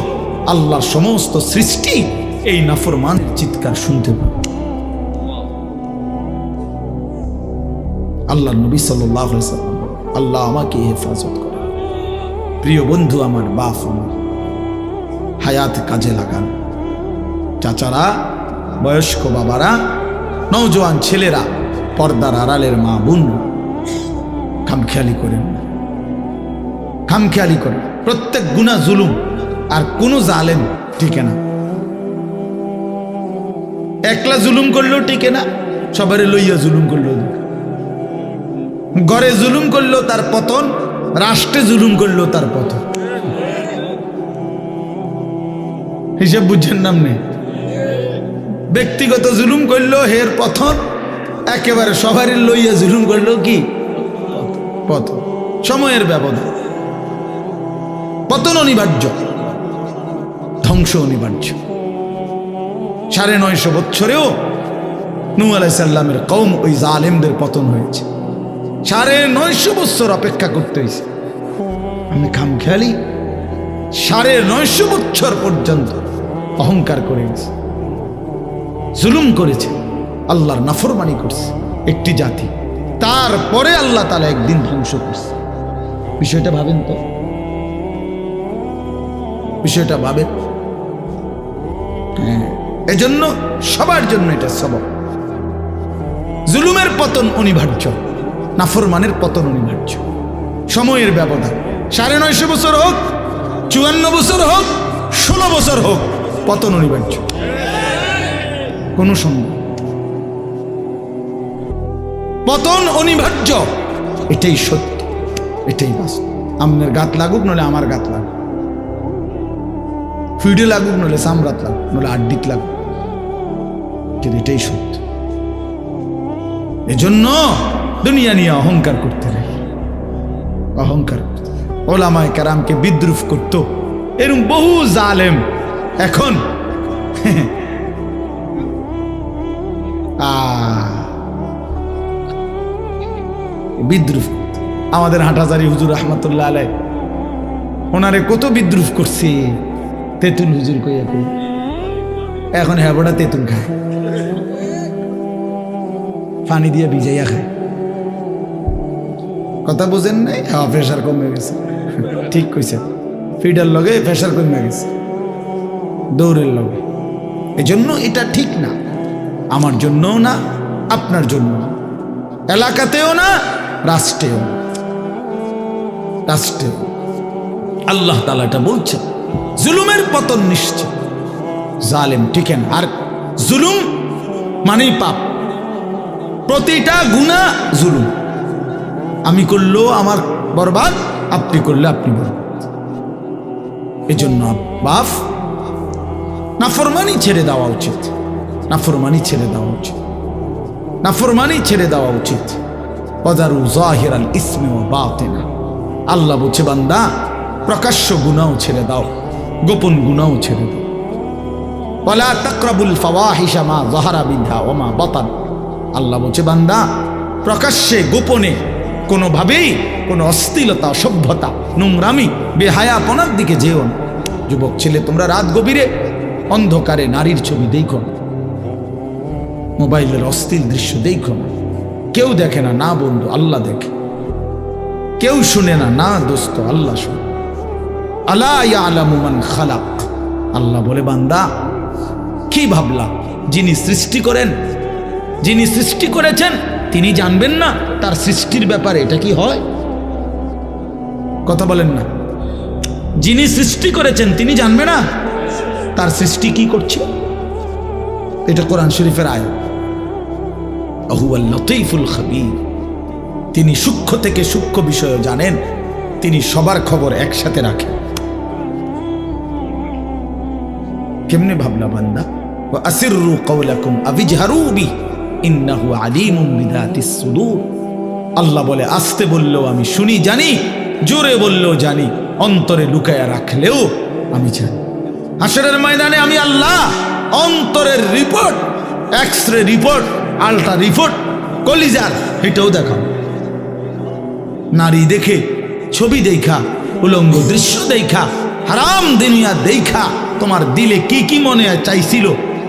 আল্লাহর সমস্ত সৃষ্টি এই নাফরমানের চিৎকার শুনতে পাবে। আল্লাহ নবী সাল্লাল্লাহু আলাইহি ওয়াসাল্লাম, আল্লাহ আমাকে হেফাজত করে। প্রিয় বন্ধু আমার, বাপ আমার, হায়াত কাজে লাগান। চাচারা, বয়স্ক বাবারা, নওজোয়ান ছেলেরা, পর্দার আড়ালের মা বোন, খামখেয়ালি করেন, খামখেয়ালি করেন। প্রত্যেক গুনাহ জুলুম, আর কোন জালেম টিকে না। একলা জুলুম করলেও টিকে না, সবারে লইয়া জুলুম করলেও, ঘরে জুলুম করলেও তার পতন, রাষ্ট্রে জুলুম করলেও তার পতন। হিসেব বুঝছেন নামনে? ব্যক্তিগত জুলুম করলেও হের পতন, একেবারে সবারই লইয়া জুলুম করলেও কি পতন। সময়ের ব্যবধান, পতন অনিবার্য, ধ্বংস অনিবার্য। 950 বছরেও নূহ আলাইহিস সালামের কওম ওই জালেমদের পতন হয়েছে। 950 বছর অপেক্ষা করতে হয়েছে। আমি খামখেয়ালি 950 বছর পর্যন্ত অহংকার করে গেছে, জুলুম করেছে, আল্লাহর নাফরমানি করছে একটি জাতি। তারপরে আল্লাহ তাআলা একদিন ধ্বংস করছে। বিষয়টা ভাবেন তো, বিষয়টা ভাবেন। হ্যাঁ, এজন্য সবার জন্য এটা সবক। জুলুমের পতন অনিবার্য, নাফরমানের পতন অনিবার্য। সময়ের ব্যবধান, 950 বছর হোক, 54 বছর হোক, 16 বছর হোক, পতন অনিবার্য, কোন সন্দেহ। পতন অনিবার্য, এটাই সত্য, এটাই বাস্তব। আপনার গাত লাগুক নলে আমার গাত লাগুক, ফিডে লাগুক নলে সামরাত লাগুক নলে আড্ডিত লাগুক, কিন্তু এটাই সত্য। এজন্য দুনিয়া নিয়ে অহংকার করতে নেই, অহংকার করতে। ওলামায়ে কেরামকে বিদ্রুপ করত এরকম বহু জালেম এখন বিদ্রুপ। আমাদের হাটাজারি হুজুর রহমতুল্লাহ আলাইহি, ওনারে কত বিদ্রুপ করছে। তেঁতুল হুজুর কইয়া কই, এখন হেবড়া তেঁতুল খায়, পানি দিয়ে ভিজাইয়া খায়। কথা বুঝেন নাই? হ্যাঁ, প্রেশার কমে গেছে। ঠিক কইছে, ফিডার লগে প্রেশার কমে গেছে, দৌড়ের লগে। এজন্য এটা ঠিক না, আমার জন্যও না, আপনার জন্য না, এলাকাতেও না, রাষ্ট্রেও না, রাষ্ট্রেও। আল্লাহ তাআলা এটা বলছেন, জুলুমের পতন নিশ্চিত, জালেম টিকে না। আর জুলুম মানেই পাপ, প্রতিটা গুনাহ জুলুম। আমি করলেও আমার বরবাদ, আপনি করলে আপনি বরবাদ। এজন্য বাপ, নাফরমানি ছেড়ে দেওয়া উচিত, নাফরমানি ছেড়ে দেওয়া উচিত, নাফরমানি ছেড়ে দেওয়া উচিত। ওয়াদারু যাহিরাল ইসমি ওয়া বাতিনা, আল্লাহ বলছে বান্দা প্রকাশ্য গুনাহ ছেড়ে দাও, গোপন গুনাহ ছেড়ে দাও। ওয়ালা তাকরাবুল ফাওয়াহিশা মা যাহারা মিনহা ওয়া মা বাতান, আল্লাহ বলছে বান্দা প্রকাশ্যে গোপনে কোনোভাবেই কোনো অশ্লীলতা, অসভ্যতা, নোংরামি, বেহায়াপনার দিকে যেও না। যুবক ছেলে, তোমরা রাত গভীরে অন্ধকারে নারীর ছবি দেখো না, মোবাইলের অশ্লীল দৃশ্য দেখো না। কেউ দেখে না, না বন্ধু, আল্লাহ দেখে। কেউ শুনে না, না দোস্ত, আল্লাহ শুনে। আলা ইয়ালামু মান খালাক, আল্লাহ বলে বান্দা কি ভাবলা, যিনি সৃষ্টি করেন, যিনি সৃষ্টি করেছেন তিনি জানবেন না তার সৃষ্টির ব্যাপারে? এটা কি হয়? কথা বলেন না। যিনি সৃষ্টি করেছেন তিনি জানবে না তার সৃষ্টি কি করছে? এটা কোরআন শরীফের আয়াত। আহুয়াল লতীফুল খাবীর, তিনি সূক্ষ্ম থেকে সূক্ষ্ম বিষয় জানেন, তিনি সবার খবর একসাথে রাখেন। কেমনে ভাবলা বান্দা? ওয়া আসিররু কাওলাকুম আবিজহারু বি ইন্নাহু আলিমুম বিযাতিস সুদূর, আল্লাহ বলে আস্তে বললেও আমি শুনি জানি, জোরে বললেও জানি, অন্তরে লুকায়া রাখলেও আমি জানি। হাসরের ময়দানে আমি আল্লাহ অন্তরের report x ray report, ultra report, কলিজার এটাও দেখাও। নারী দেখে, ছবি দেখা, উলঙ্গ দৃশ্য দেখা, হারাম দুনিয়া দেখা তোমার দিলে কি কি মনে চাইছিল,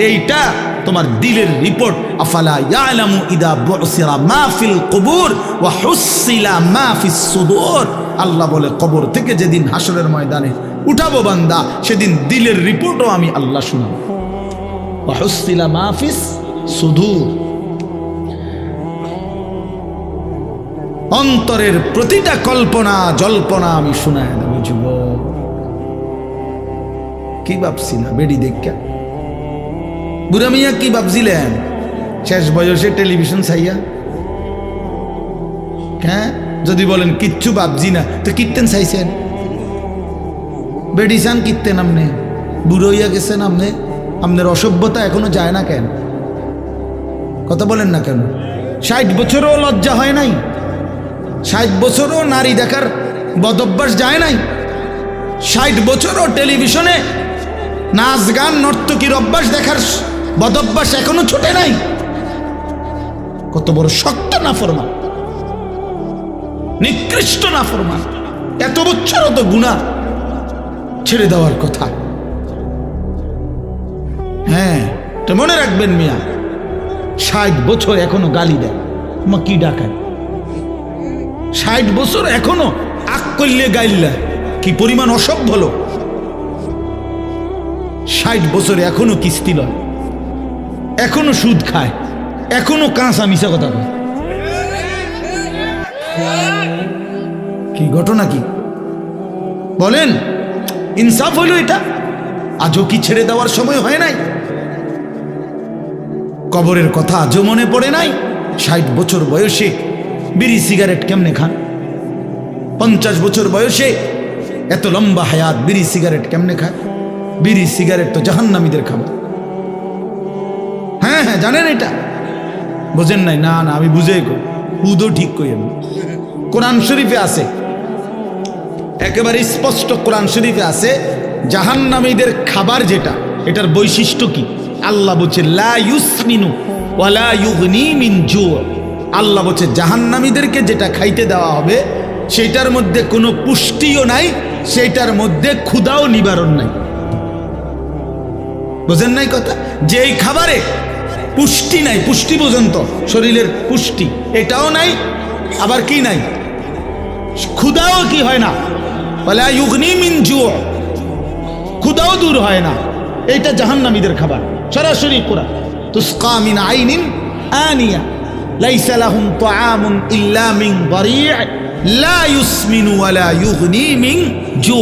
এইটা তোমার দিলের রিপোর্ট। আফালা ইয়ালামু ইদা বুসিরা মা ফিল কুবুর ওয়া হুসিলা মা ফিস সুদুর। আল্লাহ বলে, কবর থেকে যেদিন হাসরের ময়দানে উঠাবো বান্দা, সেদিন দিলের রিপোর্টও আমি আল্লাহ শোনাবো। ওয়া হুসিলা মা ফিস সুদুর, অন্তরের প্রতিটা কল্পনা জল্পনা আমি শোনায় দেবো। যুবক, কি ভাবছি না বেড়ি দেখা? বুড়া মিয়া কি ভাবছিলেন শেষ বয়সে টেলিভিশন চাইয়া? হ্যাঁ, যদি বলেন কিচ্ছু ভাবছি না, তো কীর্তেন চাইছেন? বেড়ি চান কীর্তেন? আপনি বুড়ো হইয়া গেছেন, আপনার অসভ্যতা এখনো যায় না কেন? কথা বলেন না কেন? 60 বছরও লজ্জা হয় নাই? 60 বছরও নারী দেখার বদভ্যাস যায় নাই? 60 বছরও টেলিভিশনে নাচ গান নর্তকীর অভ্যাস দেখার বদভ্যাস এখনো ছুটে নাই? কত বড় শক্ত নাফরমান, নিকৃষ্ট নাফরমান! এত বছরও তো গুনাহ ছেড়ে দেওয়ার কথা। হ্যাঁ, তো মনে রাখবেন মিয়া, 60 বছর এখনো গালি দেয়, মা কি ডাকায়? 60 বছর এখনো আক করলে গাইল্লা, কি পরিমাণ অসভ্য লোক! 60 বছরে এখনো কিস্তি লয়, এখনো সুদ খায়, এখনো কাঁচা মিশা কথা কয়। কি ঘটনা কি বলেন? ইনসাফ হইল এটা? আজও কি ছেড়ে দেওয়ার সময় হয় নাই? কবরের কথা আজও মনে পড়ে নাই? 60 বছর বয়সে বিড়ি সিগারেট কেমনে খান? 50 বছর বয়সে এত লম্বা হায়াত বিড়ি সিগারেট কেমনে খায়? বিড়ি সিগারেট তো জাহান্নামীদের খাবার। হ্যাঁ হ্যাঁ, জানেন এটা? বোঝেন নাই? না না, আমি বুঝেই কই, বুধও ঠিক কই। আমি কোরআন শরীফে আছে, একেবারে স্পষ্ট কোরআন শরীফে আছে, জাহান্নামীদের খাবার যেটা, এটার বৈশিষ্ট্য কি? আল্লাহ বলছে লা ইউসমিনু ওয়ালা ইউগনি মিন জু। আল্লাহ বলছে জাহান্নামীদেরকে যেটা খাইতে দেওয়া হবে সেইটার মধ্যে কোনো পুষ্টিও নাই, সেইটার মধ্যে ক্ষুধাও নিবারণ নাই। বোঝেন নাই কথা? যেই খাবারে পুষ্টি নাই, পুষ্টি পর্যন্ত শরীরের পুষ্টি এটাও নাই, আবার কি নাই, ক্ষুধাও কি হয় না, ওয়ালা ইউগনি মিন জু, ক্ষুধাও দূর হয় না, এইটা জাহান্নামীদের খাবার। সরাসরি কোরআন, তুসকা মিন আইনিন আনিয়া লাইসা লাহুম তাআমুন ইল্লা মিন দারি' লা ইউসমিনু ওয়ালা ইউগনি মিন জু।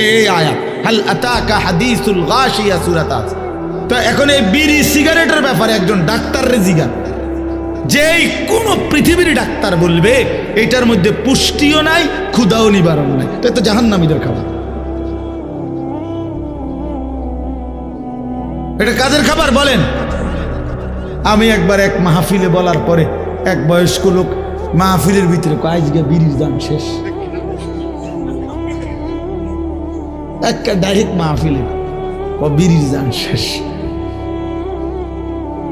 এই আয়াত হাল আতাকা হাদিসুল গাশিয়া সূরাত আছে। তো এখন এই বিড়ি সিগারেটের ব্যাপারে একজন ডাক্তারের জিজ্ঞাসা, যেই কোনো পৃথিবীর ডাক্তার বলবে এটার মধ্যে পুষ্টিও নাই, ক্ষুধাও নিবারণ নাই, তো এটা জাহান্নামীদের খাবার। এটা কাদের খাবার বলেন? আমি একবার এক মাহফিলে বলার পরে এক বয়স্ক লোক মাহফিলের ভিতরে আজকে বিড়ির দাম শেষ। একটা ডাইরেক্ট মাহফিলে বিড়ির দাম শেষ।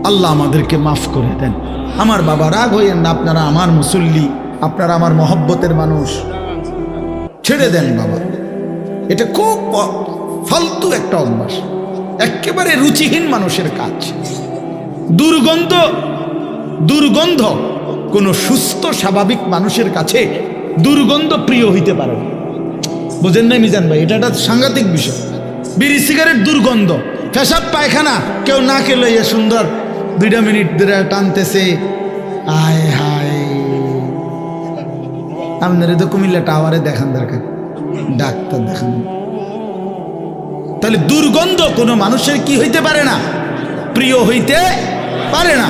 আল্লাহ আমাদেরকে মাফ করে দেন। আমার বাবা, রাগ হইয়েন না, আপনারা আমার মুসল্লি, আপনারা আমার মহব্বতের মানুষ, ছেড়ে দেন বাবা। এটা খুব ফালতু একটা অভ্যাস, একেবারে রুচিহীন মানুষের কাজ। দুর্গন্ধ দুর্গন্ধ কোনো সুস্থ স্বাভাবিক মানুষের কাছে দুর্গন্ধ প্রিয় হইতে পারে না। বুঝেন না মিজান ভাই? এটা একটা সাংঘাতিক বিষয়। বিড়ি সিগারেট দুর্গন্ধ, পেশাব পায়খানা কেউ নাকে লইয়া সুন্দর 2 মিনিট ধরে টানতেছে, আয় হায়। আপনারা তো কুমিল্লা টাওয়ারে দেখান, দরকার ডাক্তার দেখান। তাহলে দুর্গন্ধ কোনো মানুষের কি হইতে পারে না, প্রিয় হইতে পারে না।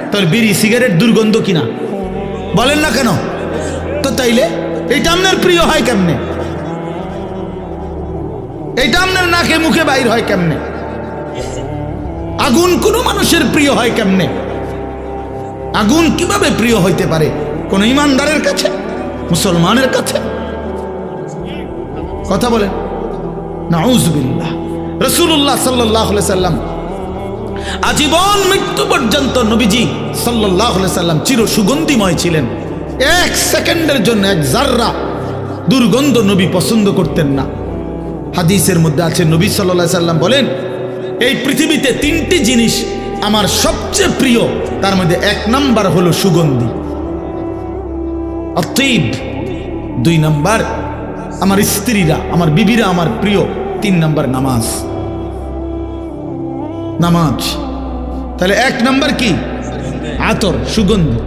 তাহলে বিড়ি সিগারেট দুর্গন্ধ কিনা বলেন না কেন? তো তাইলে এটা আপনার প্রিয় হয় কেমনে? এটা আপনার নাকে মুখে বাইর হয় কেমনে? আগুন কোনো মানুষের প্রিয় হয় কেমনে? আগুন কিভাবে প্রিয় হইতে পারে কোন ইমানদারের কাছে, মুসলমানের কাছে? কথা বলেন। নাউযুবিল্লাহ। রাসূলুল্লাহ সাল্লাল্লাহু আলাইহি সাল্লাম আজীবন মৃত্যু পর্যন্ত নবীজি সাল্লাল্লাহু আলাইহি সাল্লাম চির সুগন্ধিময় ছিলেন। এক সেকেন্ডের জন্য এক জাররা দুর্গন্ধ নবী পছন্দ করতেন না। হাদিসের মধ্যে আছে নবী সাল্লাল্লাহু আলাইহি সাল্লাম বলেন, এই পৃথিবীতে তিনটি জিনিস আমার সবচেয়ে প্রিয়, তার মধ্যে এক নাম্বার হলো সুগন্ধি, অতএব 2 নাম্বার আমার স্ত্রীরা, আমার বিবিরা আমার প্রিয়, 3 নাম্বার নামাজ। নামাজ তাহলে 1 নাম্বার কি? আতর, সুগন্ধি।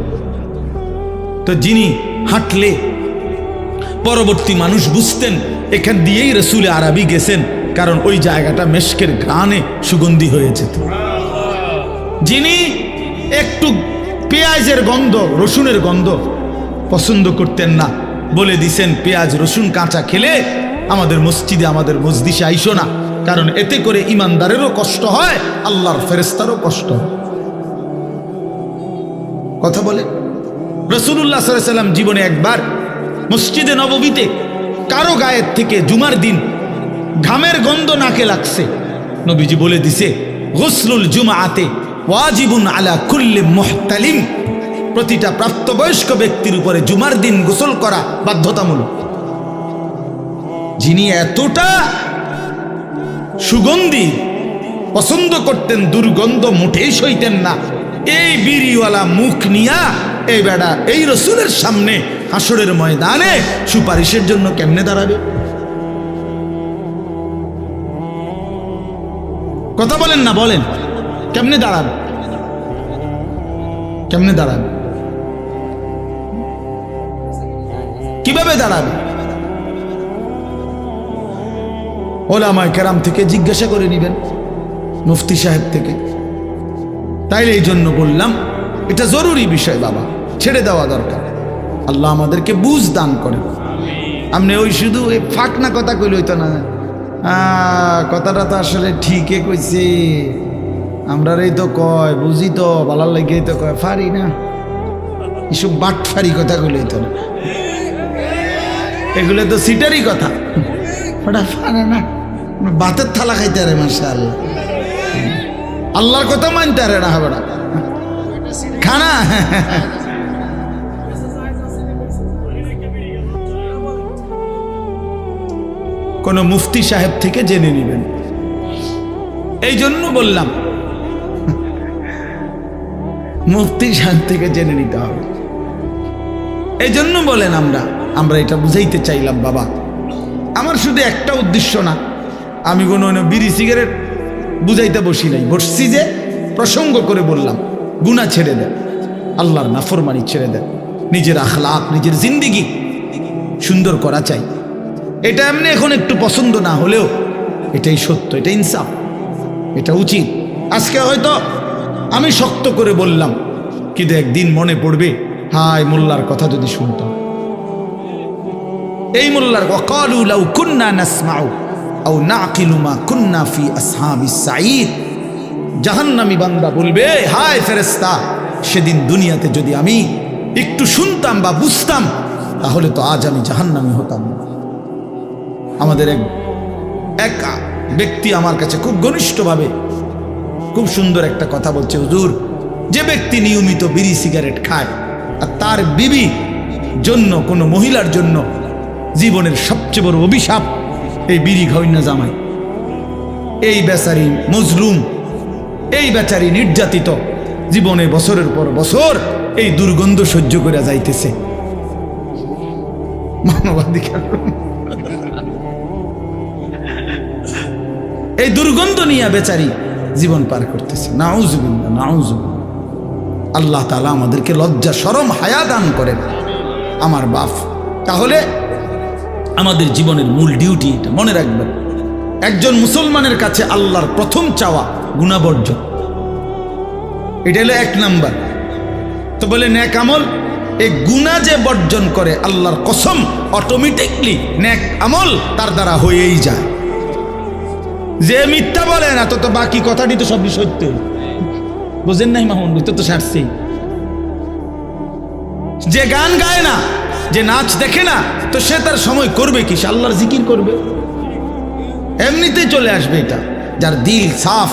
তো যিনি হাঁটলে পরবর্তী মানুষ বুঝতেন এখান দিয়েই রাসূল আরবি গেছেন, কারণ ওই জায়গাটা মেশকের ঘ্রাণে সুগন্ধি হয়েছে। তো যিনি একটু পেঁয়াজের গন্ধ, রসুনের গন্ধ পছন্দ করতেন না, বলে দিছেন পেঁয়াজ রসুন কাঁচা খেলে আমাদের মসজিদে, আমাদের মজলিসে আইসো না, কারণ এতে করে ইমানদারেরও কষ্ট হয়, আল্লাহর ফেরেশতারও কষ্ট হয়। কথা বলে রাসূলুল্লাহ সাল্লাল্লাহু আলাইহি ওয়াসাল্লাম জীবনে একবার মসজিদে নববীতে কারো গায়ের থেকে জুমার দিন ঘামের গন্ধ নাকে লাগছে, নবীজি বলে দিছে গুসলুল জুমআতে ওয়াজিবুন আলা কুল্লি মুহতালিম, প্রতিটা প্রাপ্তবয়স্ক ব্যক্তির উপরে জুমার দিন গোসল করা বাধ্যতামূলক। যিনি এতটা সুগন্ধি পছন্দ করতেন, দুর্গন্ধ মোটেই সইতেন না, এই বিড়িওয়ালা মুখ নিয়া এই বেড়া এই রসুলের সামনে হাসরের ময়দানে সুপারিশের জন্য কেমনে দাঁড়াবে? কথা বলেন না, বলেন কেমনে দাঁড়াবে? কেমনে দাঁড়াবে? কিভাবে দাঁড়াবে? ওলামায়ে কেরাম থেকে জিজ্ঞাসা করে নিবেন, মুফতি সাহেব থেকে। তাইলে এই জন্য বললাম এটা জরুরি বিষয় বাবা, ছেড়ে দেওয়া দরকার। আল্লাহ আমাদেরকে বুঝ দান করে। আপনি ওই শুধু এই ফাঁকনা কথা কইলে হইতো না, কথাটা তো আসলে ঠিকই কইছে, আমরা এই তো কয় বুঝি তো ভালার লাগেই তো কয়, ফারি না, এসব বাটফারি কথা কইলে হইতো না, এগুলো তো সিটারই কথা। ওটা ফারে না, বাতের থালা খাইতে আরে মাশাআল্লাহ, আল্লাহর কথা মানতে আরে না হবে না খানা। কোন মুফতি সাহেব থেকে জেনে নেবেন। এই জন্য বললাম মুফতি সাহেব থেকে জেনে নিতে হবে। এই জন্য বলেন আমরা এটা বুঝাইতে চাইলাম বাবা, আমার শুধু একটা উদ্দেশ্য না, আমি কোনো বিড়ি সিগারেট বুঝাইতে বসি নাই, বসছি যে প্রসঙ্গ করে বললাম গুনাহ ছেড়ে দেন, আল্লাহর নাফরমানি ছেড়ে দেন, নিজের আখলাক, নিজের জিন্দেগি সুন্দর করা চাই। এটা এমনি এখন একটু পছন্দ না হলেও এটাই সত্য, এটা ইনসাফ, এটা উচিত। আজকে হয়তো আমি শক্ত করে বললাম, কিন্তু একদিন মনে পড়বে হায় মোল্লার কথা যদি শুনতাম, এই মোল্লার ওয়াকালু লাউ কুন্না নাসমাউ আও নাকিলু মা কুন্না ফি আসহাবিস সাঈদ। জাহান্নামী বান্দা বলবে হায় ফেরেশতা, সেদিন দুনিয়াতে যদি আমি একটু শুনতাম বা বুঝতাম তাহলে তো আজ আমি জাহান্নামী হতাম না। আমাদের এক ব্যক্তি আমার কাছে খুব ঘনিষ্ঠভাবে খুব সুন্দর একটা কথা বলছে, হুজুর, যে ব্যক্তি নিয়মিত বিড়ি সিগারেট খায় আর তার বিবি জন্য, কোনো মহিলার জন্য জীবনের সবচেয়ে বড় অভিশাপ এই বিড়ি খাওয়াইনা জামাই। এই বেচারি মজলুম, এই বেচারি নির্যাতিত, জীবনে বছরের পর বছর এই দুর্গন্ধ সহ্য করে যাইতেছে। মানবাধিকার এই দুর্গন্ধ নিয়ে বেচারি জীবন পার করতেছে। নাউজুবিল্লাহ, নাউজুবিল্লাহ। আল্লাহ তাআলা আমাদেরকে লজ্জা, শরম, হায়া দান করেন আমার বাপ। তাহলে আমাদের জীবনের মূল ডিউটি এটা মনে রাখবেন, একজন মুসলমানের কাছে আল্লাহর প্রথম চাওয়া গুনাহ বর্জন, এটা হলো 1 নাম্বার। তো বলে নেক আমল, এই গুনাহ যে বর্জন করে আল্লাহর কসম অটোমেটিকলি নেক আমল তার দ্বারা হয়েই যায়। যে মিথ্যা বলে না তো বাকি কথাটি তো সবই সত্য, বুঝেন নাই মামুন? তো সারছেই। যে গান গায় না, যে নাচ দেখে না, তো সে তার সময় করবে কি? সে আল্লাহর জিকির করবে, এমনিতেই চলে আসবে। এটা যার দিল সাফ,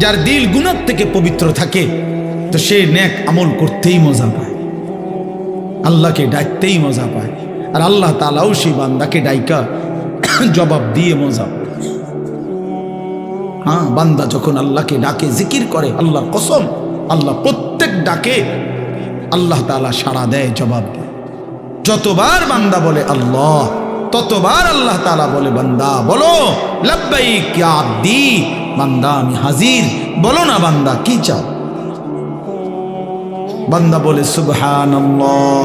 যার দিল গুনাহ থেকে পবিত্র থাকে তো সে নেক আমল করতেই মজা পায়, আল্লাহকে ডাকতেই মজা পায়। আর আল্লাহ তাআলাও সেই বান্দাকে ডাইকা জবাব দিয়ে মজা পায়। হ্যাঁ, বান্দা যখন আল্লাহকে ডাকে, জিকির করে, আল্লাহর কসম আল্লাহ প্রত্যেক ডাকে আল্লাহ তাআলা সাড়া দেয়, জবাব দেয়। যতবার বান্দা বলে আল্লাহ, ততবার আল্লাহ তাআলা বলে বান্দা বলো লাব্বাইক ইয়া আব্দি, বান্দা আমি হাজির, বলো না বান্দা কি চাও। বান্দা বলে সুবহানাল্লাহ,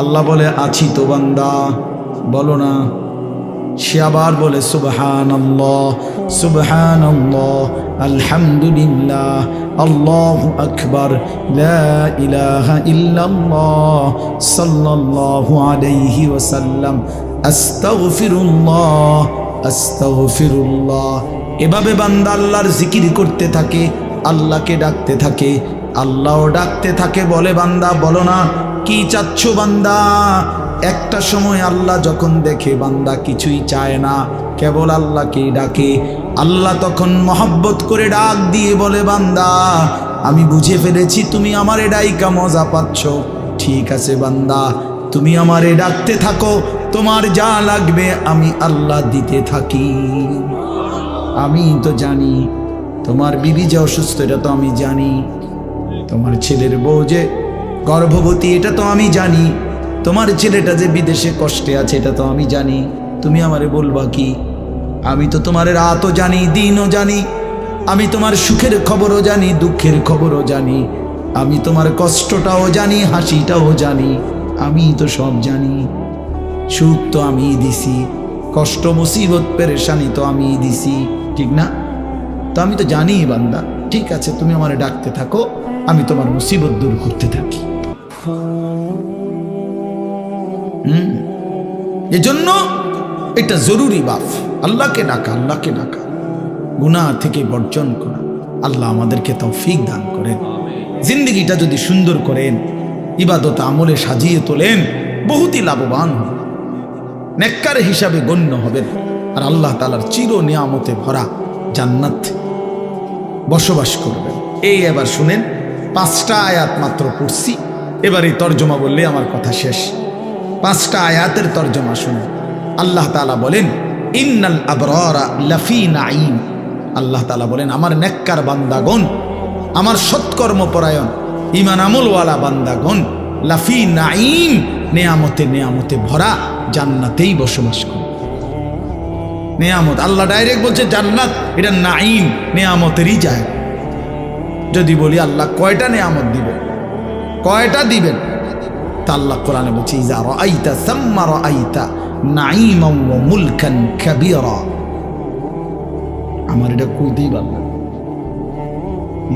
আল্লাহ বলে আছি তো বান্দা, বলো না। সে আবার বলে সুবহানাল্লাহ সুবহানাল্লাহ আলহামদুলিল্লাহ আল্লাহু আকবার লা ইলাহা ইল্লাল্লাহ সাল্লাল্লাহু আলাইহি ওয়াসাল্লাম আস্তাগফিরুল্লাহ আস্তাগফিরুল্লাহ। এভাবে বান্দা আল্লাহর জিকির করতে থাকে, আল্লাহকে ডাকতে থাকে, আল্লাহও ডাকতে থাকে। বলে বান্দা বলো না কি চাচ্ছ বান্দা। একটা সময় আল্লাহ যখন দেখে বান্দা কিছুই চায় না, কেবল আল্লাহকেই ডাকে, আল্লাহ তখন মহব্বত করে ডাক দিয়ে বলে বান্দা আমি বুঝে ফেলেছি তুমি আমারে ডাইকা মজা পাচ্ছ, ঠিক আছে বান্দা তুমি আমারে ডাকতে থাকো, তোমার যা লাগবে আমি আল্লাহ দিতে থাকি। আমি তো জানি তোমার বিবি যে অসুস্থ, এটা তো আমি জানি, তোমার ছেলের বউ যে গর্ভবতী, এটা তো আমি জানি, তোমার ছেলেটা যে বিদেশে কষ্টে আছে, এটা তো আমি জানি। তুমি আমারে বলবা কি? আমি তো তোমার রাতও জানি, দিনও জানি, আমি তোমার সুখের খবরও জানি, দুঃখের খবরও জানি, আমি তোমার কষ্টটাও জানি, হাসিটাও জানি, আমি তো সব জানি। সুখ তো আমি দিছি, কষ্ট মুসিবত পেরেশানি তো আমি দিছি, ঠিক না? তো আমি তো জানি বান্দা, ঠিক আছে তুমি আমারে ডাকতে থাকো, আমি তোমার মুসিবত দূর করতে থাকি। এজন্য এটা জরুরি বাপ, আল্লাহকে ডাকা, আল্লাহকে ডাকা, গুনাহ থেকে বর্জন করা। আল্লাহ আমাদেরকে তৌফিক দান করেন। জিন্দগিটা যদি সুন্দর করেন, ইবাদত আমলে সাজিয়ে তোলেন, বহুতই লাভবান হবেন, নেককার হিসাবে গণ্য হবেন, আর আল্লাহ তাআলার চির নিয়ামতে ভরা জান্নাত বসবাস করবেন। এই এবার শুনেন, 5টা আয়াত মাত্র পড়ছি, এবার এই তর্জমা বললে আমার কথা শেষ। 5টা আয়াতের তর্জমা শুনুন। আল্লাহ তাআলা বলেন ইন্নাল আবরারা লাফি নাঈম। আল্লাহ তাআলা বলেন আমার নেককার বান্দাগণ, আমার সৎকর্মপরায়ণ ঈমান আমলওয়ালা বান্দাগণ লাফি নাঈম, নেয়ামতে নেয়ামতে ভরা জান্নাতেই বসবাস করে। নেয়ামত আল্লাহ ডাইরেক্ট বলছে জান্নাত, এটা নাঈম, নেয়ামতেরই জায়গা। যদি বলি আল্লাহ কয়টা নেয়ামত দিবেন, কয়টা দিবেন, তা আল্লাহ কোরআনে বলছে ইজা রাআইতা সাম্মা রাআইতা নাঈমান ওয়া মুলকান কাবীরা। আমার এটা কইতেই ভালো,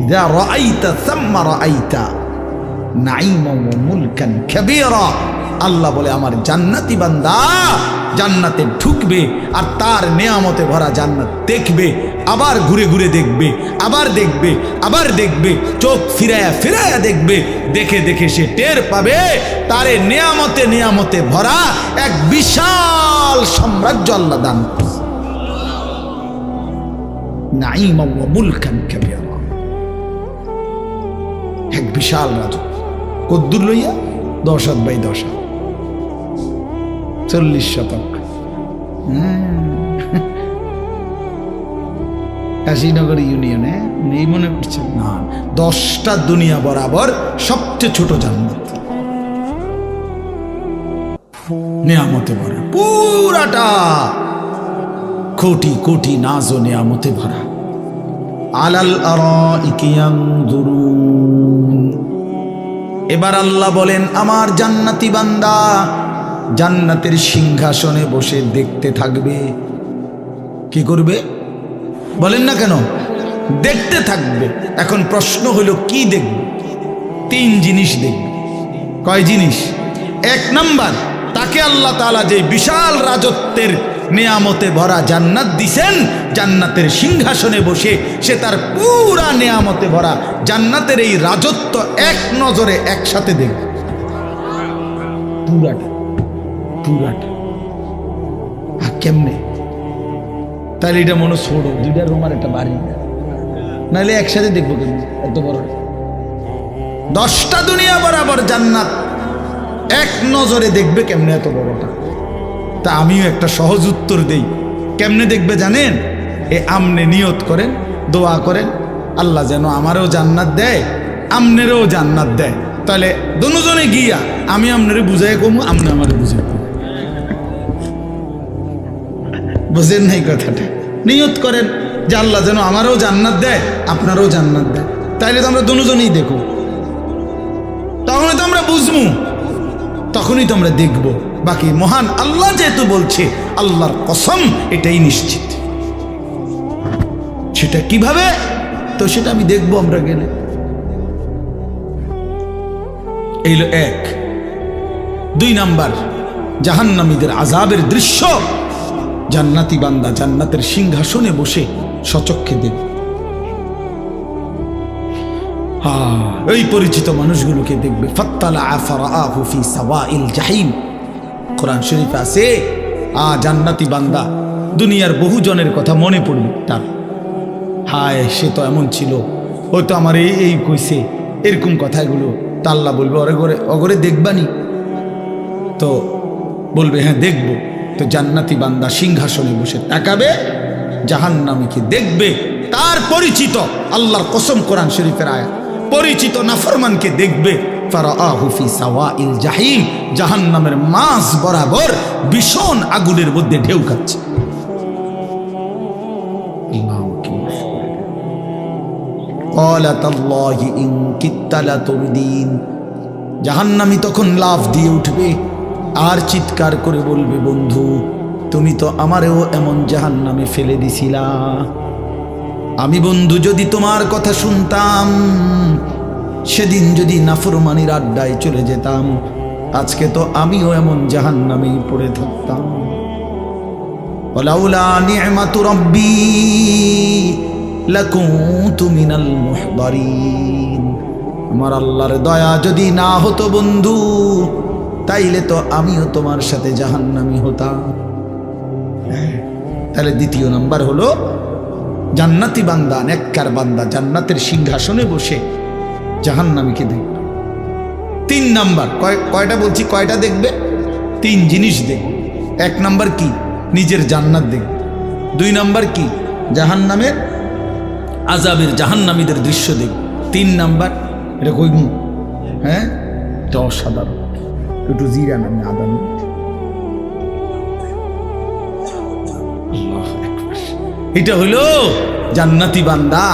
ইজা রাআইতা সাম্মা রাআইতা নাঈমান ওয়া মুলকান কাবীরা। আল্লাহ বলে আমার জান্নাতি বান্দা জান্নাতে ঢুকবে আর তার নেয়ামতে ভরা জান্নাত দেখবে, আবার ঘুরে ঘুরে দেখবে, আবার দেখবে, আবার দেখবে, চোখ ফিরায়া ফিরায়া দেখবে, দেখে দেখে সে টের পাবে তারে নেয়ামতে নেয়ামতে ভরা এক বিশাল সাম্রাজ্য আল্লাহ দান করেছে। নাঈমান ওয়া মুলকান কাবীরা, এক বিশাল রাজত্ব। কদ্দুর লইয়া 10 হাত বাই 10 হাত, 40 শতক। কাশীনগর ইউনিয়নে নেই মনে করছেন না, 10টা দুনিয়া বরাবর সবচেয়ে ছোট জান্নাত, নেয়ামতে ভরা পুরাটা, কোটি কোটি নাজ ও নেয়ামতে ভরা। আলাল আরাইকি ইয়ানজুরুন। এবার আল্লাহ বলেন আমার জান্নাতি বান্দা জান্নাতের সিংহাসনে বসে দেখতে থাকবে। কি করবে বলেন না কেন? দেখতে থাকবে। এখন প্রশ্ন হলো কি দেখবে? 3 জিনিস দেখবে। কয় জিনিস? 1 নাম্বার, তাকে আল্লাহ তাআলা যে বিশাল রাজত্বের নেয়ামতে ভরা জান্নাত দিছেন, জান্নাতের সিংহাসনে বসে সে তার পুরা নেয়ামতে ভরা জান্নাতের এই রাজত্ব এক নজরে একসাথে দেখবে, পুরাটা পুরাটা। কেমনে? তাহলে এটা মনে ছোট, 2টা রুম আর একটা বাড়ি, নাহলে একসাথে দেখবো কেন এত বড়? 10টা দুনিয়া বরাবর জান্নাত এক নজরে দেখবে কেমনে এত বড়টা? তা আমিও একটা সহজ উত্তর দেই। কেমনে দেখবে জানেন? আমনে নিয়ত করেন, দোয়া করেন, আল্লাহ যেন আমারও জান্নাত দেয়, আমনেরও জান্নাত দেয়। তাহলে দুজনে গিয়া আমি আপনারে বুঝাই কমু, আপনি আমারে বুঝাই কমু। বুঝেন নাই কথাটা? নিয়ত করেন যে আল্লাহ যেন আমারও জান্নাত দেয়, আপনারও জান্নাত দেয়। তাইলে তো আমরা দুজনেই দেখো, তখনই তো আমরা বুঝবো, তখনই তো আমরা দেখব। বাকি মহান আল্লাহ যেহেতু বলছে, আল্লাহর কসম এটাই নিশ্চিত। সেটা কিভাবে? তো সেটা আমি দেখবো আমরা গেলে। এইলো 1। 2 নাম্বার, জাহান্নামীদের আযাবের দৃশ্য জান্নাতি বান্দা জান্নাতের সিংহাসনে বসে সচক্ষে দেখবে। এই পরিচিত মানুষগুলোকে দেখবে। ফাত্তালা ফারাআহু ফি সাওয়াইল জাহিম, কোরআন শরীফে আছে। জান্নাতি বান্দা দুনিয়ার বহু জনের কথা মনে পড়বে তার। হায়, সে তো এমন ছিল, হয়তো আমার এই কইছে, এরকম কথাগুলো। তা আল্লাহ বলবে, অগরে দেখবানি? তো বলবে হ্যাঁ দেখবো। তো জান্নাতি বান্দা সিংহাসনে বসে তাকাবে, জাহান্নামীকে দেখবে। তার পরিচিত, আল্লাহর কসম কোরআন শরীফের আয়াত, পরিচিত নাফরমানকে দেখবে। ফারাআহু ফি সাওয়াইল জাহিম, জাহান্নামের মাঝ বরাবর ভীষণ আগুনের মধ্যে ঢেউ খাচ্ছে। ক্বালা তাল্লাহি ইন কিত্তা লাতুরদিন, জাহান্নামী তখন লাফ দিয়ে উঠবে আর চিৎকার করে বলবে, বন্ধু তুমি তো আমারেও এমন জাহান্নামে ফেলে দিছিলা। আমি বন্ধু যদি তোমার কথা শুনতাম, সেদিন যদি নাফরমানির আড্ডায় চলে যেতাম, আজকে তো আমিও এমন জাহান্নামেই পড়ে থাকতাম। ওয়ালাউলা নি'মাতু রাব্বি লাকুনতু মিনাল মুহদারিন, আমার আল্লাহর দয়া যদি না হতো বন্ধু, তাইলে তো আমিও তোমার সাথে জাহান্নামী হতাম। তাহলে 2 নাম্বার হলো জান্নাতি বান্দা, নেককার বান্দা জান্নাতের সিংহাসনে বসে জাহান্নামীকে দেখবে। 3 নাম্বার, কয়টা বলছি, কয়টা দেখবে? 3 জিনিস দেখবে। 1 নাম্বার কি? নিজের জান্নাত দেখবে। 2 নাম্বার কি? জাহান্নামের আযাবের জাহান্নামীদের দৃশ্য দেখবে। 3 নাম্বার, এটা কইমু, হ্যাঁ এটা অসাধারণ, একটু জিরা নামে আদা মিনিট। এটা হলো জান্নাতি বান্দা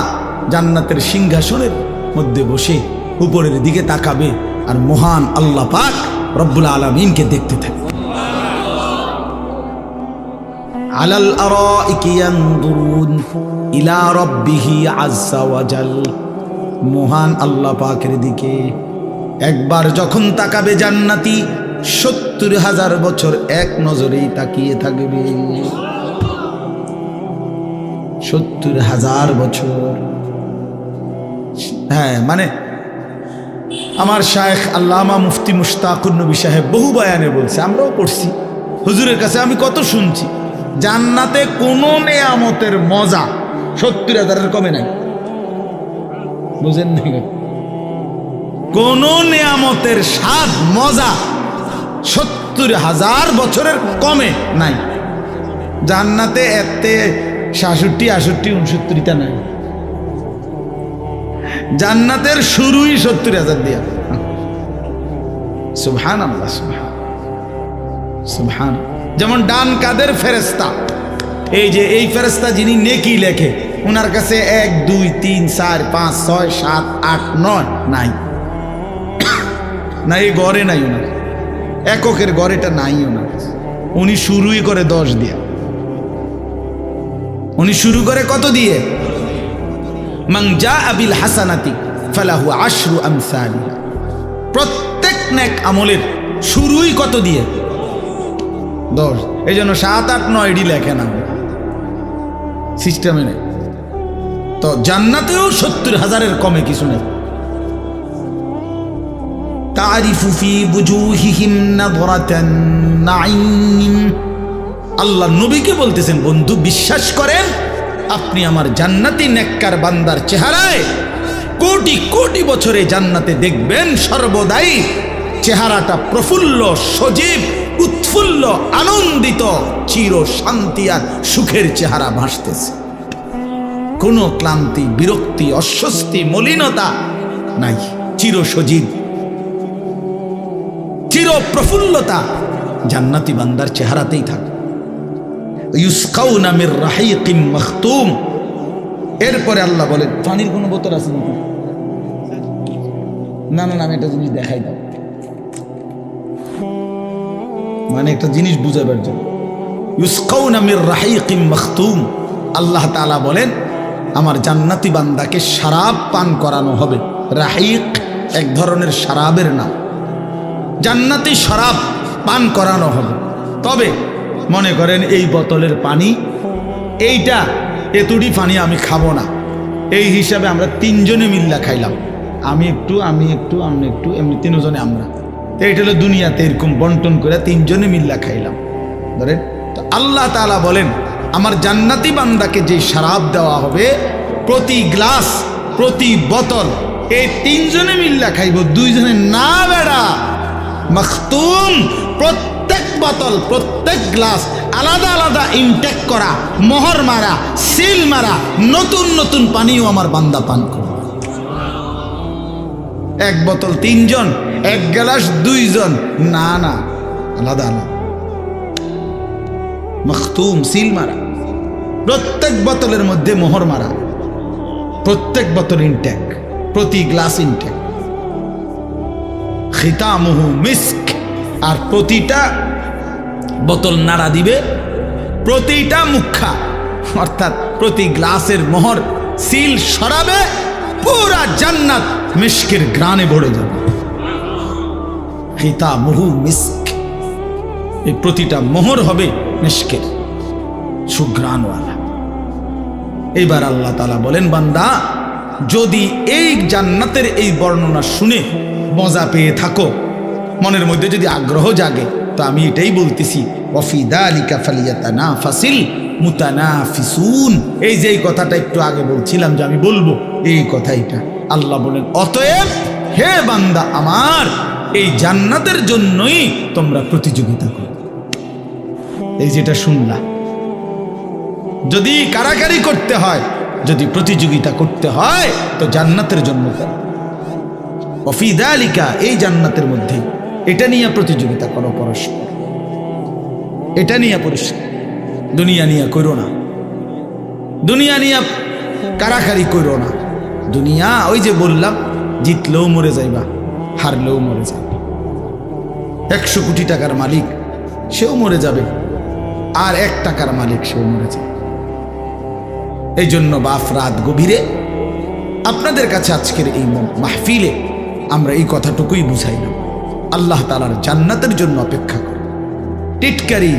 জান্নাতের সিংহাসনের মধ্যে বসে উপরের দিকে তাকাবে আর মহান আল্লাহ পাক রব্বুল আলামিনকে দেখতে থাকবে। আলাল আরাইকি ইয়ানদুরুন ইলা রাব্বিহি আযজা ওয়া জাল, মহান আল্লাহ পাকের দিকে একবার যখন তাকাবে জান্নাতি, 70,000 বছর এক নজরেই তাকিয়ে থাকবে। 70,000 বছর। হ্যাঁ, মানে আমার শায়েখ আল্লামা মুফতি মুশতাকুর নবী সাহেব বহু বয়ানে বলছে, আমরাও পড়ছি, হুজুরের কাছে আমি কত শুনছি, জান্নাতে কোনো নেয়ামতের মজা 70,000-এর কমে নাই। বুঝেন নাই? কোন নেয়ামতের স্বাদ মজা 70,000 বছরের কমে নাই। জান্নাতে এতে 66, 68, 69টা নাই। জান্নাতের শুরুই 70,000 দিয়া। সুবহানাল্লাহ, সুবহান। যেমন ডান কাদের ফেরেশতা, এই যে এই ফেরেশতা যিনি নেকি লেখে, ওনার কাছে 1, 2, 3, 4, 5, 6, 7, 8, 9 নাই। না, এই গড়ে নাই ওনার, এককের গড়েটা নাই ওনার। উনি শুরুই করে 10 দিয়ে। উনি শুরু করে কত দিয়ে? মান জাআ বিল হাসানাতি ফালাহু আশরু আমসালিহা, প্রত্যেক নেক আমলের শুরুই কত দিয়ে? 10। এই জন্য 7, 8, 9 লেখে না, সিস্টেমে নেই। তো জান্নাতেও 70,000-এর কমে কিছু নেই। তারিফু ফি বুজুহিহিম নাযরাতান নাঈম, আল্লাহ নবীকে বলতেছেন, বন্ধু বিশ্বাস করেন আপনি আমার জান্নাতি নেককার বান্দার চেহারায় কোটি কোটি বছরে জান্নাতে দেখবেন সর্বদাই চেহারাটা প্রফুল্ল, সজীব, উৎফুল্ল, আনন্দিত, চির শান্তি আর সুখের চেহারা ভাসতেছে। কোনো ক্লান্তি, বিরক্তি, অস্বস্তি, মলিনতা নাই। চির সজীব, চির প্রফুল্লতা জান্নাতি বান্দার চেহারাতেই থাকে। ইউসকাউনা মির রাহিকিম মাখতুম। এরপরে আল্লাহ বলেন, পানির কোনো বোতল আছে নাকি? না না, আমি একটা জিনিস দেখাই দাও, মানে একটা জিনিস বুঝাবার জন্য। ইউসকাউনা মির রাহিকিম মাখতুম। আল্লাহ তাআলা বলেন, আমার জান্নাতি বান্দাকে শরাব পান করানো হবে। রাহিক এক ধরনের শরাবের নাম। জান্নাতি শরাব পান করানো হবে। তবে মনে করেন এই বোতলের পানি, এইটা এতুডি পানি আমি খাবো না, এই হিসাবে আমরা তিনজনে মিল্লা খাইলাম। আমি একটু, আপনি একটু, এমনি তিনজনে আমরা। তো এইটা হলো দুনিয়াতে এরকম বন্টন করে তিনজনে মিল্লা খাইলাম ধরেন। তো আল্লাহ তাআলা বলেন, আমার জান্নাতি বান্দাকে যে শরাব দেওয়া হবে, প্রতি গ্লাস, প্রতি বোতল এই তিনজনে মিল্লা খাইব, দুইজনে না বেড়া। মাখতুম, প্রত্যেক বোতল, প্রত্যেক গ্লাস আলাদা আলাদা ইনটেক করা, মোহর মারা, সিল মারা, নতুন নতুন পানিও আমার বান্দা পান করবে। এক বোতল তিনজন, এক গ্লাস দুইজন, না না, আলাদা আলাদা। মাখতুম, সিল মারা, প্রত্যেক বোতলের মধ্যে মোহর মারা, প্রত্যেক বোতল ইনটেক, প্রতি গ্লাস ইনটেক। খিতামুহু মিস্ক, আর প্রতিটা বোতল নাড়া দিবে, প্রতিটা মুখা অর্থাৎ প্রতি গ্লাসের মোহর সিল সরাবে, পুরা জান্নাত মিস্কের ঘ্রাণে ভরে যাবে। খিতামুহু মিস্ক, এই প্রতিটা মোহর হবে মিস্কের সুঘ্রাণওয়ালা। এইবার আল্লাহ তাআলা বলেন, বান্দা যদি এই জান্নাতের এই বর্ণনা শুনে মজা পেয়ে থাকো, মনের মধ্যে যদি আগ্রহ জাগে, তো আমি এটাই বলতেছি, ওয়াফি যালিকা ফালিয়াতানাফাসিল মুতানাফিসুন। এই যে কথাটা একটু আগে বলছিলাম যে আমি বলবো, এই কথাইটা আল্লাহ বলেন, অতএব হে বান্দা আমার, এই জান্নাতের জন্যই তোমরা প্রতিযোগিতা করো। এই যেটা শুনলা, যদি কারাকারি করতে হয়, যদি প্রতিযোগিতা করতে হয়, তো জান্নাতের জন্য করো। ওয়াফি যালিকা, এই জান্নাতের মধ্যে এটা নিয়ে প্রতিযোগিতা করো পরস্পর, এটা নিয়ে পরিষ্কার। দুনিয়া নিয়ে করো না, দুনিয়া নিয়ে কারাকারি করো না। দুনিয়া ওই যে বললাম, জিতলেও মরে যাইবা, হারলেও মরে যাবে। 100 কোটি টাকার মালিক সেও মরে যাবে, আর 1 টাকার মালিক সেও মরে যাবে। এই জন্য বাপ রাত গভীরে আপনাদের কাছে আজকের এই মাহফিলে আমরা এই কথাটুকুই বুঝাইলাম, আল্লাহ তাআলার জান্নাতের জন্য অপেক্ষা করে। টিটকারি,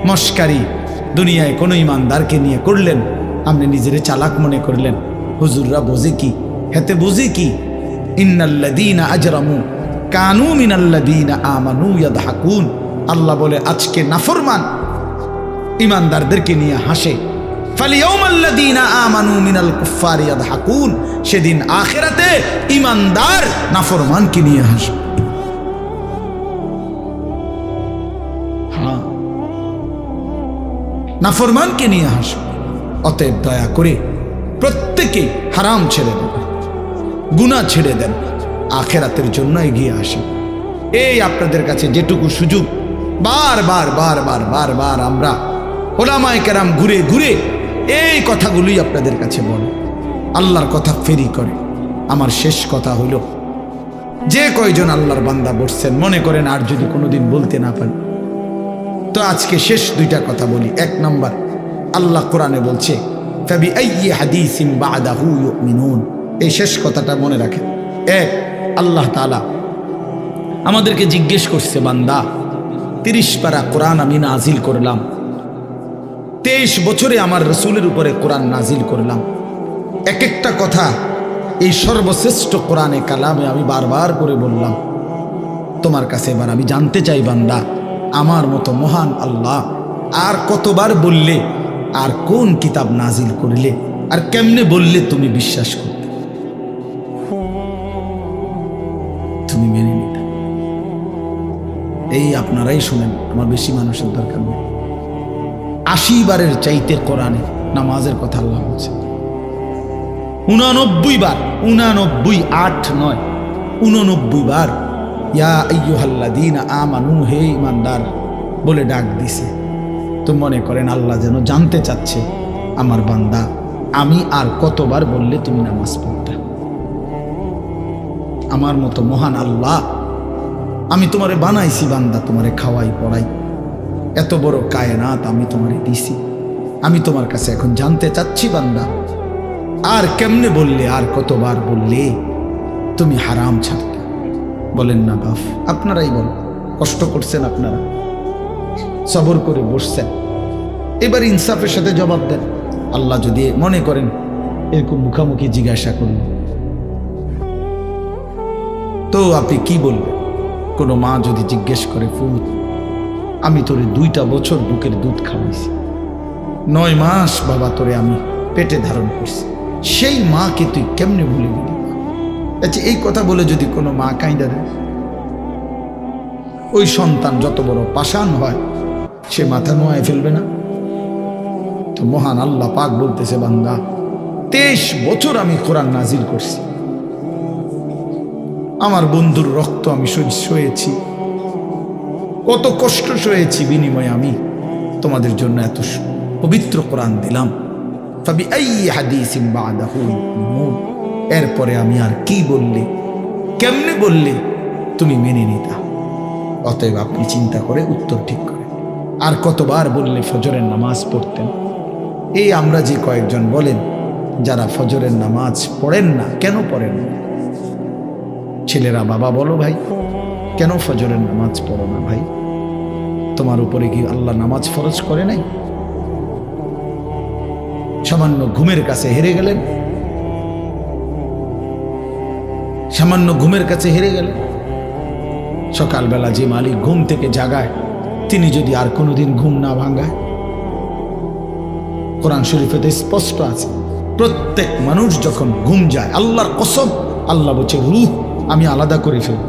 মস্কারি দুনিয়ায় কোনো ইমানদারকে নিয়ে করলেন, আপনি নিজেরে চালাক মনে করলেন। হুজুররা বোঝে কি, হেতে বুঝে কি? ইন্নাল্লাযীনা আজরামু কানু মিনাল্লাযীনা আমানু ইয়াদহাকুন। আল্লাহ বলে, আজকে নাফরমান ইমানদারদেরকে নিয়ে হাসে। ফালিয়াউমাল্লাযীনা আমানু মিনাল কুফফারি ইয়াদহাকুন। সেদিন আখিরাতে ইমানদার নাফরমানকে নিয়ে হাসে। নাফরমানকে নিয়ে হাসে। অতএব দয়া করে প্রত্যেকে হারাম ছেড়ে দেন, গুনাহ ছেড়ে দেন, আখিরাতের জন্য এগিয়ে আসেন। এই আপনাদের কাছে যেটুকু সুযোগ, বারবার বারবার বারবার আমরা ওলামায়ে কেরাম ঘুরে ঘুরে এই কথাগুলোই আপনাদের কাছে বলে, আল্লাহর কথা ফেরি করে। আমার শেষ কথা হলো, যে কয়জন আল্লাহর বান্দা বসছেন, মনে করেন আর যদি কোনোদিন বলতে না পারি, তো আজকে শেষ 2টা কথা বলি। 1 নম্বর, আল্লাহ কোরআনে বলছে, ফাবিআইয়ি হাদিসিন বা'দাহু ইউমিনুন। এই শেষ কথাটা মনে রাখেন। 1, আল্লাহ তাআলা আমাদেরকে জিজ্ঞেস করছে, বান্দা 30 পারা কোরআন আমি নাজিল করলাম, 23 বছরে আমার রাসূলের উপরে কোরআন নাজিল করলাম। এক একটা কথা এই সর্বশ্রেষ্ঠ কোরআনে কালামে আমি বারবার করে বললাম। তোমার কাছে এবার আমি জানতে চাই, বান্দা আমার মতো মহান আল্লাহ আর কতবার বললে আর কোন কিতাব নাজিল করলে আর কেমনে বললে তুমি বিশ্বাস করতে, তুমি মেনে নিতে। এই আপনারাই শুনেন, আমার বেশি মানুষের দরকার নেই। 80 বারের চাইতে কোরআনে নামাজের কথা আল্লাহ বলছে 89 বার, 89, 8 9, 89 বার ইয়া আইয়ুহাল্লাযীনা আমানু, হে ঈমানদার বলে ডাক দিছে। তো মনে করেন আল্লাহ যেন জানতে চাচ্ছে আমার বান্দা আমি আর কতবার বললে তুমি নামাজ পড়তা। আমার মতো মহান আল্লাহ, আমি তোমারে বানাইছি বান্দা, তোমারে খাওয়াই পড়াই, এত বড় কায়নাত আমি তোমারে দিছি। আমি তোমার কাছে এখন জানতে চাচ্ছি বান্দা, আর কেমনে বললে, আর কতবার বললে তুমি হারাম ছাড়তে। বলেন না বাপ, আপনারাই বলেন। কষ্ট করছেন আপনারা, সবর করে বসছেন, এবার ইনসাফের সাথে জবাব দেন। আল্লাহ যদি মনে করেন এরকম মুখামুখি জিজ্ঞাসা করুন, তো আপনি কি বলবেন? কোনো মা যদি জিজ্ঞেস করে, ফুত আমি তোরে 2টা বছর বুকের দুধ খাওয়াইছি, 9 মাস বাবা তোরে আমি পেটে ধারণ করছি, সেই মাকে তুই কেমনে ভুলে গেলি? আচ্ছা, এই কথা বলে যদি কোনো মা কাঁইদা দেয়, ওই সন্তান যত বড় পাষাণ হয় সে মাথা নোয়ায় ফেলবে না? তো মহান আল্লাহ পাক বলতেছে, বান্দা 23 বছর আমি কোরআন নাজিল করছি, আমার বন্ধুর রক্ত আমি সয়েছি, কত কষ্ট সয়েছি, বিনিময়ে আমি তোমাদের জন্য এত পবিত্র কোরআন দিলাম। ফাবিআইয়ি হাদিসিন বা'দাহু ইউমিনুন, এরপরে আমি আর কি বললে, কেমনে বললে তুমি মেনে নিতা? অতএব আপনি চিন্তা করে উত্তর ঠিক করে। আর কতবার বললে ফজরের নামাজ পড়তেন? এই আমরা যে কয়েকজন বলেন যারা ফজরের নামাজ পড়েন না, কেন পড়েন না? ছেলেরা বাবা বলো, ভাই কেন ফজরের নামাজ পড়ো না? ভাই তোমার উপরে কি আল্লাহ নামাজ ফরজ করে নাই? সামান্য ঘুমের কাছে হেরে গেলেন, সামান্য ঘুমের কাছে হেরে গেলেন। সকালবেলা যে মালিক ঘুম থেকে জাগায়, তিনি যদি আর কোনোদিন ঘুম না ভাঙায়? কোরআন শরীফেতে স্পষ্ট আছে, প্রত্যেক মানুষ যখন ঘুম যায়, আল্লাহর কসম, আল্লাহ বলছে রূহ আমি আলাদা করে ফেলি,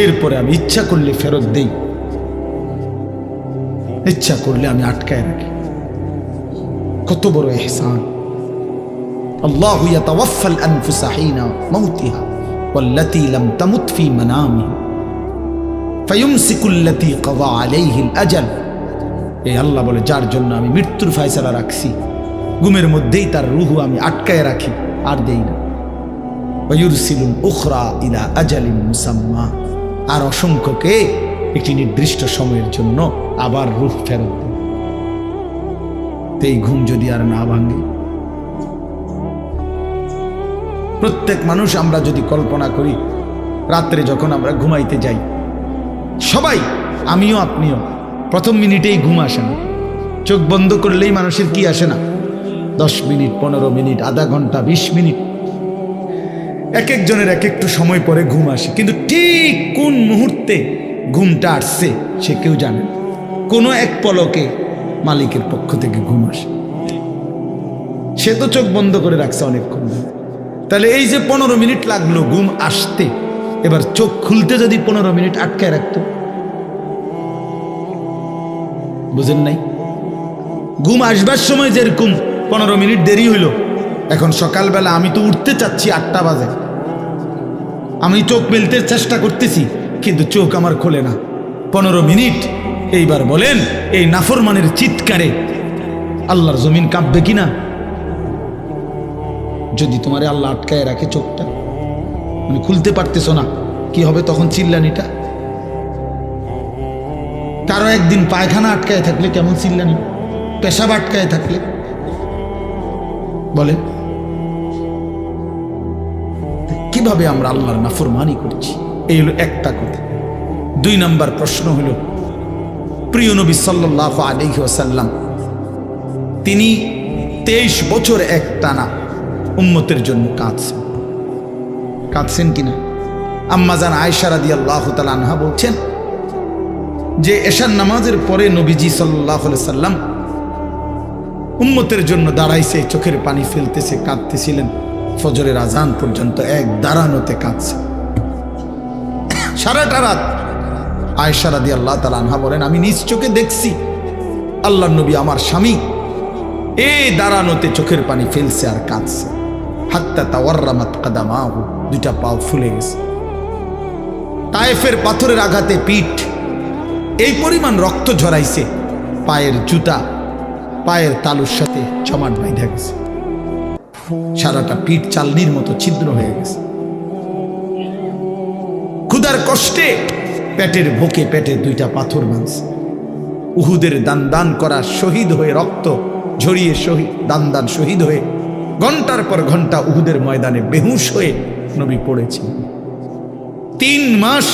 এরপরে আমি ইচ্ছা করলে ফেরত দেই, ইচ্ছা করলে আমি আটকায় রাখি। কত বড় ইহসান! আল্লাহু ইয়াতাওয়াফাল আনফুসা হিনা মাউতিহা ওয়াল্লাতী লাম তামুত ফী মানামিহা ফায়ুমসিকুল্লাতী কাযা আলাইহিল আজাল। এই আল্লাহ বলে, যার জন্য আমি মৃত্যুর ফয়সালা রাখছি, ঘুমের মধ্যেই তার রূহ আমি আটকায় রাখি, আর দেই না। ওয়ায়ুরসিলুল উখরা ইলা আজালিন মুসাম্মা, আর অসংখ্যকে একটি নির্দিষ্ট সময়ের জন্য আবার রূহ ফেরত দেয়। এই ঘুম যদি আর না ভাঙে, প্রত্যেক মানুষ আমরা যদি কল্পনা করি, রাত্রে যখন আমরা ঘুমাইতে যাই, সবাই, আমিও আপনিও, প্রথম মিনিটেই ঘুম আসে না। চোখ বন্ধ করলেই মানুষের কি আসে না? 10 মিনিট, 15 মিনিট, আধা ঘন্টা, 20 মিনিট, এক একজনের এক একটু সময় পরে ঘুম আসে। কিন্তু ঠিক কোন মুহূর্তে ঘুমটা আসছে সে কেউ জানে না। কোনো এক পলকে মালিকের পক্ষ থেকে ঘুম আসে, সে তো চোখ বন্ধ করে রাখছে অনেকক্ষণ। তাহলে এই যে 15 মিনিট লাগলো ঘুম আসতে, এবার চোখ খুলতে যদি 15 মিনিট আটকায় রাখতো, বুঝেন নাই? ঘুম আসবার সময় যেরকম 15 মিনিট দেরি হইল, এখন সকালবেলা আমি তো উঠতে চাচ্ছি 8টা বাজে, আমি চোখ মেলতে চেষ্টা করতেছি, কিন্তু চোখ আমার খোলে না। 15 মিনিট। এইবার বলেন, এই নাফরমানের চিৎকারে আল্লাহর জমিন কাঁপবে কিনা? যদি তোমারে আল্লাহ আটকায় রাখে চোখটা, মানে খুলতে পারতেছ না, কি হবে তখন? চিল্লানিটা। কারো একদিন পায়খানা আটকায় থাকলে কেমন চিল্লানি, পেশাব আটকায় থাকলে, বলেন কিভাবে আমরা আল্লাহর নাফরমানি করছি? এই হলো একটা কথা। 2 নম্বর প্রশ্ন হলো, প্রিয় নবী সাল্লাল্লাহু আলাইহি ওয়াসাল্লাম তিনি 23 বছর একটানা উম্মতের জন্য কাঁদছেন কিনা? আম্মা জান আয়েশা রাদিয়াল্লাহু তাআলা আনহা বলছেন যে এশার নামাজের পরে নবীজি সাল্লাল্লাহু আলাইহি সাল্লাম উম্মতের জন্য দাঁড়াইছে, চোখের পানি ফেলতেছে, কাঁদতেছিলেন ফজরের আজান পর্যন্ত এক দাঁড়ানোতে কাঁদছে সারাটা রাত। আয়েশা রাদিয়াল্লাহু তাআলা আনহা বলেন, আমি নিজ চোখে দেখছি আল্লাহর নবী আমার স্বামী এই দাঁড়ানোতে চোখের পানি ফেলছে আর কাঁদছে। হাত্তা তাওয়াররামাত কাদামাহু, দুইটা পাও ফুলে গেছে। তায়েফের পাথরের আঘাতে পিঠ এই পরিমাণ রক্ত ঝরাইছে, পায়ের জুতা পায়ের তালুর সাথে জমাট বাইধা গেছে, সারাটা পিঠ চালনির মতো ছিদ্র হয়ে গেছে। ক্ষুধার কষ্টে পেটের বুকে পেটে দুইটা পাথর বাঁধছে। উহুদের দান দান করা শহীদ হয়ে রক্ত ঝরিয়ে শহীদ দান দান শহীদ হয়ে ঘন্টার পর ঘন্টা উহুদের ময়দানে বেহুশ হয়ে নবী পড়েছেন। 3 মাস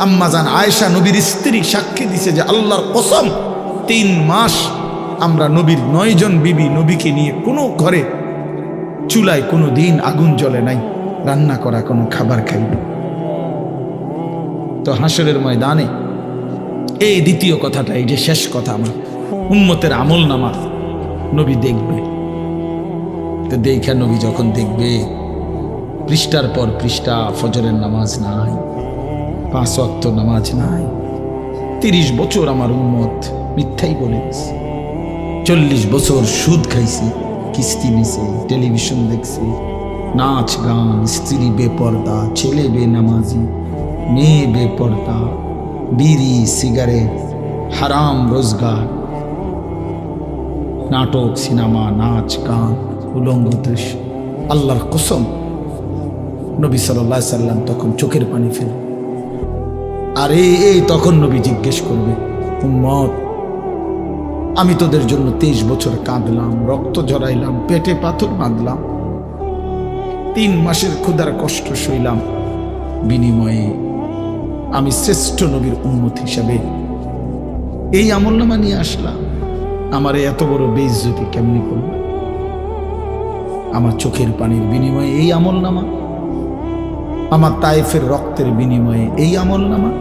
আম্মাজান আয়েশা নবীর স্ত্রী সাক্ষী দিছে যে আল্লাহর কসম 3 মাস আমরা নবীর 9 জন বিবি নবীকে নিয়ে কোনো ঘরে চুলায় কোনো দিন আগুন জ্বলে নাই, রান্না করা কোনো খাবার খাইব। তো হাসরের ময়দানে এই দ্বিতীয় কথাটা, এই যে শেষ কথা, আমার উম্মতের আমল নামা নবী দেখবে। তো দেখা নবী যখন দেখবে পৃষ্ঠার পর পৃষ্ঠা ফজরের নামাজ নাই, 5 ওয়াক্ত নামাজ নাই, 30 বছর আমার উম্মত মিথ্যাই বলেছে, 40 বছর সুদ খাইছি, কিস্তি নিছে, টেলিভিশন দেখছি, নাচ গান, স্ত্রী বেপর্দা, ছেলে বেনামাজি, মেয়ে বেপর্দা, বিড়ি সিগারেট, হারাম রোজগার, নাটক সিনেমা, নাচ গান, উলঙ্গ দৃশ্য। আল্লাহর কসম নবী সাল্লাল্লাহু আলাইহি সাল্লাম তখন চোখের পানি ফেল। আর এই তখন নবী জিজ্ঞেস করবে, উম্মত আমি তোদের জন্য 23 বছর কাঁদলাম, রক্ত ঝরাইলাম, পেটে পাথর বাঁধলাম, 3 মাসের ক্ষুধার কষ্ট সইলাম, বিনিময়ে আমি শ্রেষ্ঠ নবীর উম্মত হিসাবে এই আমলনামা নিয়ে আসলাম। আমার এত বড় বেইজ্জতি কেমনি করল? আমার চোখের পানির বিনিময়ে এই আমলনামা, আমার তায়েফের রক্তের বিনিময়ে এই আমলনামা,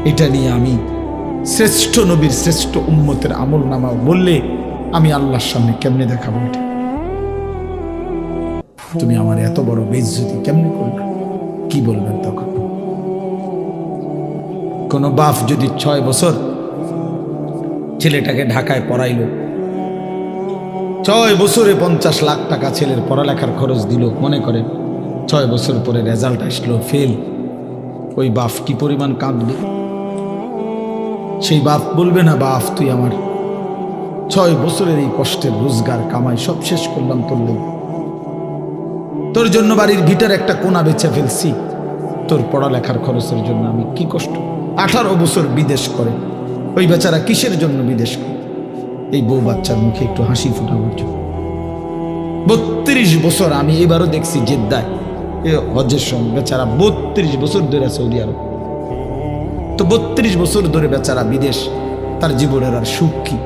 এটা নিয়ে আমি শ্রেষ্ঠ নবীর শ্রেষ্ঠ উম্মতের আমলনামা বললে আমি আল্লাহর সামনে কেমনে দেখাবো? এটা তুমি আমার এত বড় বেইজ্জতি কেমনে করবে? কি বলবেন তখন? কোন বাপ যদি 6 বছর ছেলেটাকে ঢাকায় পড়াইল, 6 বছরে 50 লাখ টাকা ছেলের পড়ালেখার খরচ দিল, মনে করেন 6 বছর পরে রেজাল্ট আসলো ফেল, ওই বাপ কি পরিমাণ কাঁদবে? সেই বাপ বলবে না, বাপ তুই আমার 6 বছরের এই কষ্টের রোজগার কামাই সব শেষ করলাম তোর লেগে, তোর জন্য বাড়ির ভিটার একটা কোণা বেচে ফেলছি, তোর পড়ালেখার খরচের জন্য আমি কি কষ্ট। 18 বছর বিদেশ করে ওই বেচারা কিসের জন্য বিদেশ করে? এই বউ বাচ্চার মুখে একটু হাসি ফোটানোর জন্য। 32 বছর আমি এবারও দেখছি জেদ্দায় হজ্জের সঙ্গে বেচারা 32 বছর ধরে সৌদি আরব। তো 32 বছর ধরে বেচারা বিদেশ, তার জীবনের আর সুখ কি?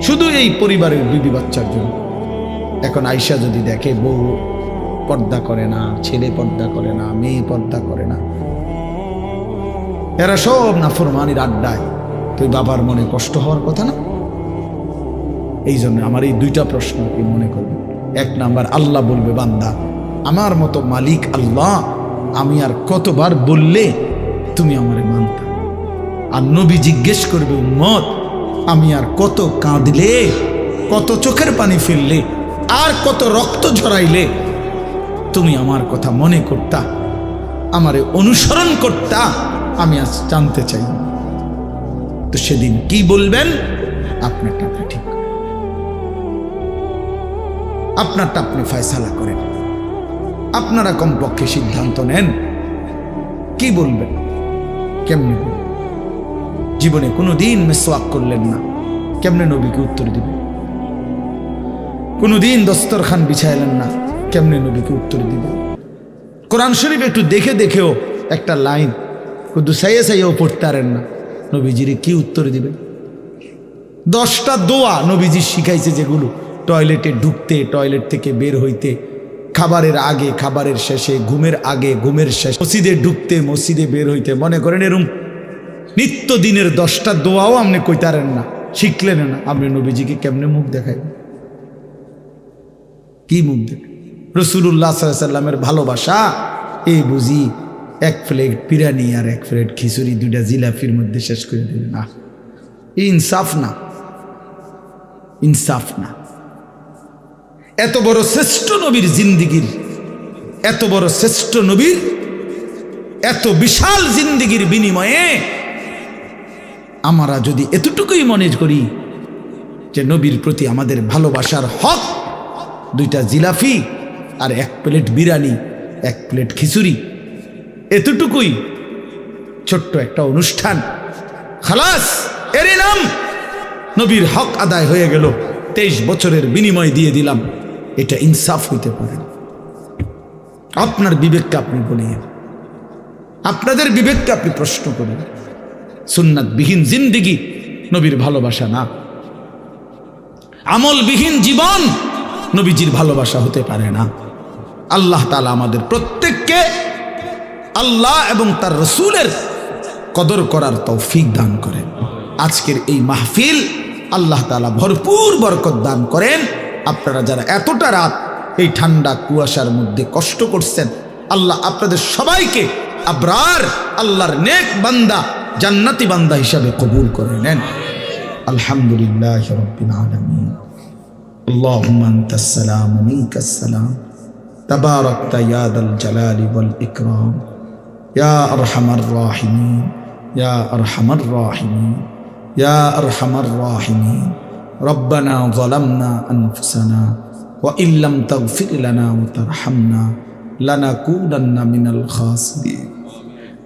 শুধু এই পরিবারের বিবি বাচ্চার জন্য। এখন আয়েশা যদি দেখে বউ পর্দা করে না, ছেলে পর্দা করে না, মেয়ে পর্দা করে না, এরা সব নাফরমানির আড্ডায়, তুই বাবার মনে কষ্ট হওয়ার কথা না? এই জন্য আমার এই 2টা প্রশ্ন কি মনে করবে। 1 নাম্বার, আল্লাহ বলবে বান্দা আমার মতো মালিক আল্লাহ, আমি আর কতবার বললে তুমি আমারে মানতা? আর নবী জিজ্ঞেস করবে, উম্মত আমি আর কত কাঁদলে, কত চোখের পানি ফেললে, আর কত রক্ত ঝরাইলে তুমি আমার কথা মনে করতা, আমারে অনুসরণ করতা? আমি আজ জানতে চাই। তো সেদিন কি বলবেন? আপনারটা আপনি ঠিক করেন, আপনারটা আপনি ফয়সালা করেন, আপনারা কমপক্ষে সিদ্ধান্ত নেন কি বলবেন, কেমনে বলবেন। জীবনে কোনোদিন মিসওয়াক করলেন না, কেমনে নবীকে উত্তর দিবেন? কোনোদিন দস্তরখান বিছাইলেন না, কেমনে নবীকে উত্তর দিবেন? কোরআন শরীফ একটু দেখে দেখেও একটা লাইন শুধু সাইয়ে সাইয়েও পড়তে পারেন না, নবীজিরে কি উত্তর দিবেন? 10টা দোয়া নবীজি শিখাইছে, যেগুলো টয়লেটে ঢুকতে, টয়লেট থেকে বের হইতে, খাবারের আগে, খাবারের শেষে, ঘুমের আগে, ঘুমের শেষে, মসজিদে ঢুকতে, মসজিদে বের হইতে। মনে করেন এরকম নিত্যদিনের 10টা দোয়াও আপনি কইতারেন না, শিখলেন না, আপনি নবীজিকে কেমনে মুখ দেখাইবেন? কি মুখ দেখাই? রাসূলুল্লাহ সাল্লাল্লাহু আলাইহি সাল্লামের ভালোবাসা এই বুঝি 1 প্লেট বিরিয়ানি আর 1 প্লেট খিচুড়ি 2টা জিলাপির মধ্যে শেষ করে দিলেন? না, ইনসাফ না, ইনসাফ না। এত বড় শ্রেষ্ঠ নবীর জিন্দিগির, এত বড় শ্রেষ্ঠ নবীর এত বিশাল জিন্দিগির বিনিময়ে আমরা যদি এতটুকুই মনে করি যে নবীর প্রতি আমাদের ভালোবাসার হক 2টা জিলাপি আর 1 প্লেট বিরিয়ানি, 1 প্লেট খিচুড়ি, এতটুকুই ছোট্ট একটা অনুষ্ঠান, খালাস, এরই নাম নবীর হক আদায় হয়ে গেল, 23 বছরের বিনিময় দিয়ে দিলাম, এটা ইনসাফ হইতে পারে? আপনার বিবেককে আপনি বলিয়ে, আপনাদের বিবেককে আপনি প্রশ্ন করেন। সুন্নাতবিহীন জিন্দিগি নবীর ভালোবাসা না, আমলবিহীন জীবন নবীজির ভালোবাসা হতে পারে না। আল্লাহ তাআলা আমাদের প্রত্যেককে আল্লাহ এবং তার রাসূলের কদর করার তৌফিক দান করেন। আজকের এই মাহফিল আল্লাহ তাআলা ভরপুর বরকত দান করেন। আপনারা যারা এতটা রাত এই ঠান্ডা কুয়াশার মধ্যে কষ্ট করছেন, আল্লাহ আপনাদের সবাইকে আবরার আল্লাহর নেক বান্দা, জান্নাতি বান্দা হিসাবে কবুল করে নেন। আলহামদুলিল্লাহি রাব্বিল আলামিন। আল্লাহুম্মা আনতাস সালাম ওয়া মিনকাস সালাম, তাবারাকতা ইয়া দাল জালালি ওয়াল ইকরাম, ইয়া আরহামার রাহিমিন, ইয়া আরহামার রাহিমিন, ইয়া আরহামার রাহিমিন। রব্বানা যালামনা আনফুসানা ওয়া ইল্লাম তাগফির লানা ওয়া তারহামনা লানাকুনান্না মিনাল খাসিরিন।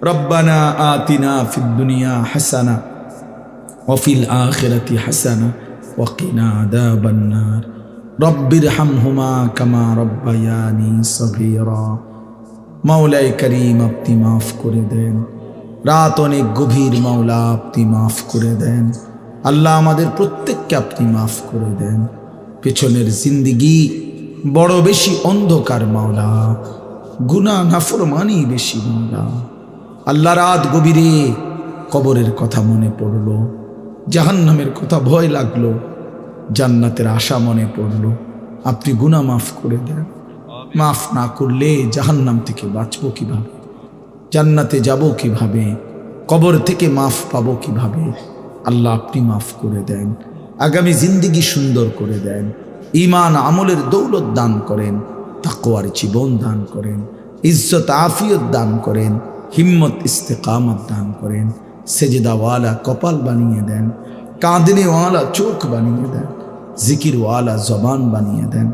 রব্বানা আতিনা ফিদ দুনিয়া হাসানা ওয়া ফিল আখিরাতি হাসানা ওয়া কিনা আযাবান নার। রব্বিরহামহুমা কামা রব্বায়ানি সগীরা। মাওলায়ে কারীম, আপনি মাফ করে দেন। রাত অনেক গভীর, মাওলা আপনি মাফ করে দেন। আল্লাহ আমাদের প্রত্যেককে আপনি মাফ করে দেন। পেছনের জিন্দিগি বড় বেশি অন্ধকার মাওলা, গুনাহ নাফরমানি বেশি মাওলা। আল্লাহ রাত গভীরে কবরের কথা মনে পড়লো, জাহান্নামের কথা ভয় লাগলো, জান্নাতের আশা মনে পড়লো। আপনি গুনাহ মাফ করে দেন। মাফ না করলে জাহান্নাম থেকে বাঁচবো কিভাবে? জান্নাতে যাব কিভাবে? কবর থেকে মাফ পাবো কিভাবে? আল্লাহ আপনি মাফ করে দেন। আগামী জিন্দিগি সুন্দর করে দেন। ঈমান আমলের দৌলত দান করেন, তাকওয়ার জীবন দান করেন, ইজ্জত আফিয়ত দান করেন, হিম্মত ইস্তেকামত দান করেন। সেজদাওয়ালা কপাল বানিয়ে দেন, কাঁদনেওয়ালা চোখ বানিয়ে দেন, জিকিরওয়ালা জবান বানিয়ে দেন,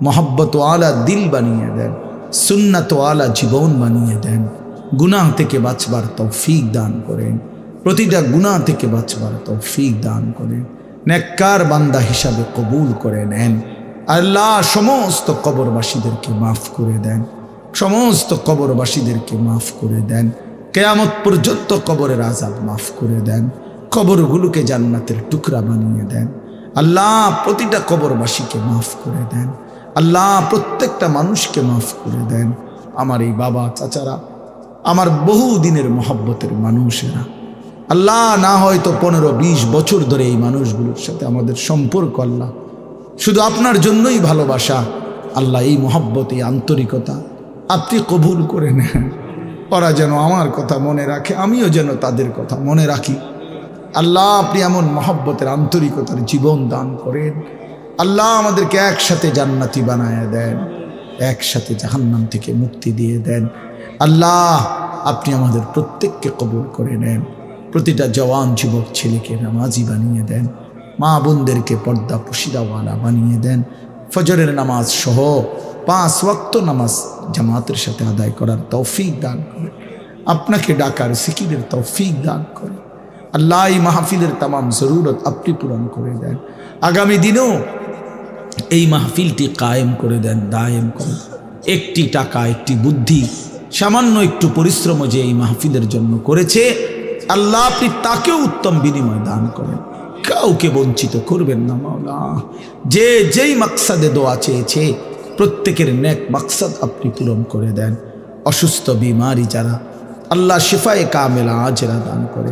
মোহাব্বতওয়ালা দিল বানিয়ে দেন, সুন্নাতওয়ালা জীবন বানিয়ে দেন। গুনাহ থেকে বাঁচবার তৌফিক দান করেন, প্রতিটা গুনাহ থেকে বাঁচবার তৌফিক দান করেন। নেককার বান্দা হিসাবে কবুল করে নেন। আল্লাহ সমস্ত কবরবাসীদেরকে মাফ করে দেন, সমস্ত কবরবাসীদেরকে মাফ করে দেন। কিয়ামত পর্যন্ত কবরের আযাব মাফ করে দেন। কবরগুলোকে জান্নাতের টুকরা বানিয়ে দেন। আল্লাহ প্রতিটা কবরবাসীকে মাফ করে দেন। আল্লাহ প্রত্যেকটা মানুষকে মাফ করে দেন। আমার এই বাবা চাচারা, আমার বহু দিনের মহব্বতের মানুষেরা, আল্লাহ না হয়তো 15-20 বছর ধরে এই মানুষগুলোর সাথে আমাদের সম্পর্ক, আল্লাহ শুধু আপনার জন্যই ভালোবাসা। আল্লাহ এই মহব্বত, এই আন্তরিকতা আপনি কবুল করে নেন। ওরা যেন আমার কথা মনে রাখে, আমিও যেন তাদের কথা মনে রাখি। আল্লাহ আপনি এমন মহব্বতের আন্তরিকতার জীবন দান করেন। আল্লাহ আমাদেরকে একসাথে জান্নাতি বানায় দেন, একসাথে জাহান্নাম থেকে মুক্তি দিয়ে দেন। আল্লাহ আপনি আমাদের প্রত্যেককে কবুল করে নেন। প্রতিটা জওয়ান যুবক ছেলেকে নামাজি বানিয়ে দেন, মা বোনদেরকে পর্দা পুশিদাওয়ালা বানিয়ে দেন। ফজরের নামাজ সহ 5 ওয়াক্ত নামাজ জামাতের সাথে আদায় করার তৌফিক দান করেন। আপনাকে ডাকার জিকিরের তৌফিক দান করেন। আল্লাহ এই মাহফিলের তামাম জরুরত আপনি পূরণ করে দেন। আগামী দিনেও এই মাহফিলটি কায়েম করে দেন, দায়েম করে দেন। একটি টাকা, একটি বুদ্ধি, সামান্য একটু পরিশ্রম যে এই মাহফিলের জন্য করেছে, আল্লাহ আপনি তাকেও উত্তম বিনিময় দান করেন। কাউকে বঞ্চিত করবেন না মাওলা। যে যেই মাকসাদে দোয়া চেয়েছে প্রত্যেকের নেক মাকসাদ আপনি পূরণ করে দেন। অসুস্থ বিমারি যারা, আল্লাহ শিফায়ে কামেলা আজরা দান করে।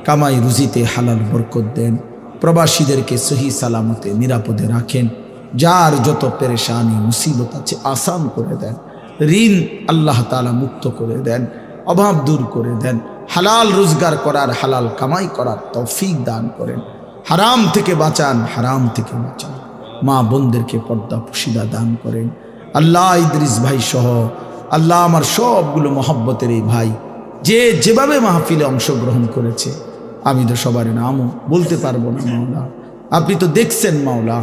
কামাই রুজিতে হালাল বরকত দেন, প্রবাসীদেরকে সহি সালামতে নিরাপদে রাখেন, যার যত পেরেশানি মুসিবত আছে আসান করে দেন, ঋণ আল্লাহ তাআলা মুক্ত করে দেন, অভাব দূর করে দেন, হালাল রোজগার করার হালাল কামাই করার তৌফিক দান করেন, হারাম থেকে বাঁচান, হারাম থেকে বাঁচান, মা বোনদেরকে পর্দা পুশিদা দান করেন। আল্লাহ ইদ্রিস ভাই সহ আল্লাহ আমার সবগুলো মহব্বতের এই ভাই যে যেভাবে মাহফিলে অংশগ্রহণ করেছে, আমি তো সবার নামও বলতে পারবো না মাওলা, আপনি তো দেখছেন মাওলা,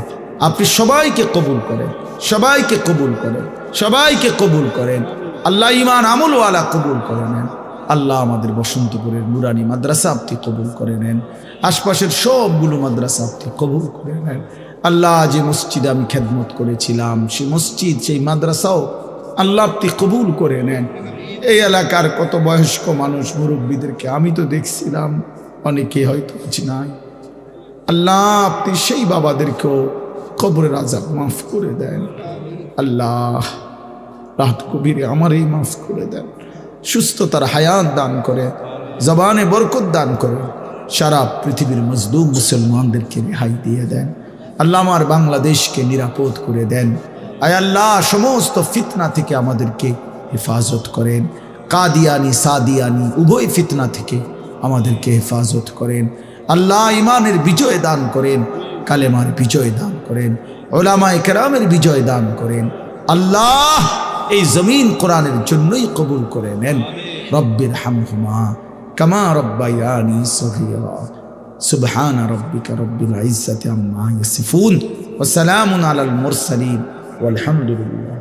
আপনি সবাইকে কবুল করেন, সবাইকে কবুল করেন, সবাইকে কবুল করেন। আল্লাহ ইমান আমলওয়ালা কবুল করে নেন। আল্লাহ আমাদের বসন্তপুরের নুরানি মাদ্রাসা আপনি কবুল করে নেন, আশপাশের সবগুলো মাদ্রাসা আপনি কবুল করে নেন। আল্লাহ যে মসজিদে আমি খেদমত করেছিলাম সেই মসজিদ সেই মাদ্রাসাও আল্লাহ আপনি কবুল করে নেন। এই এলাকার কত বয়স্ক মানুষ মুরব্বীদেরকে আমি তো দেখছিলাম, অনেকে হয়তো কিছু নাই, আল্লাহ আপনি সেই বাবাদেরকেও কবরের আযাব মাফ করে দেন। আল্লাহ রাত কবিরে আমার এই মাফ করে দেন, সুস্থতার হায়াত দান করে, জবানে বরকত দান করে, সারা পৃথিবীর মজলুম মুসলমানদেরকে রেহাই দিয়ে দেন। আল্লাহ আমার বাংলাদেশকে নিরাপদ করে দেন। আয় আল্লাহ সমস্ত ফিতনা থেকে আমাদেরকে হেফাজত করেন, কাদিয়ানি সাদিয়ানি উভয় ফিতনা থেকে আমাদেরকে হেফাজত করেন। আল্লাহ ইমানের বিজয় দান করেন, কালেমার বিজয় দান করেন, উলামায়ে কেরামের বিজয় দান করেন। আল্লাহ এই জমিন কোরআনের জন্যই কবুল করে নেন। রব্বির হামহুমা কামা রব্বায়ানি সগীরা। সুবহান রাব্বিকা রব্বিল ইজ্জাতি আম্মা ইয়াসিফুন ওয়া সালামুন আলাল মুরসালিন ওয়ালহামদুলিল্লাহ।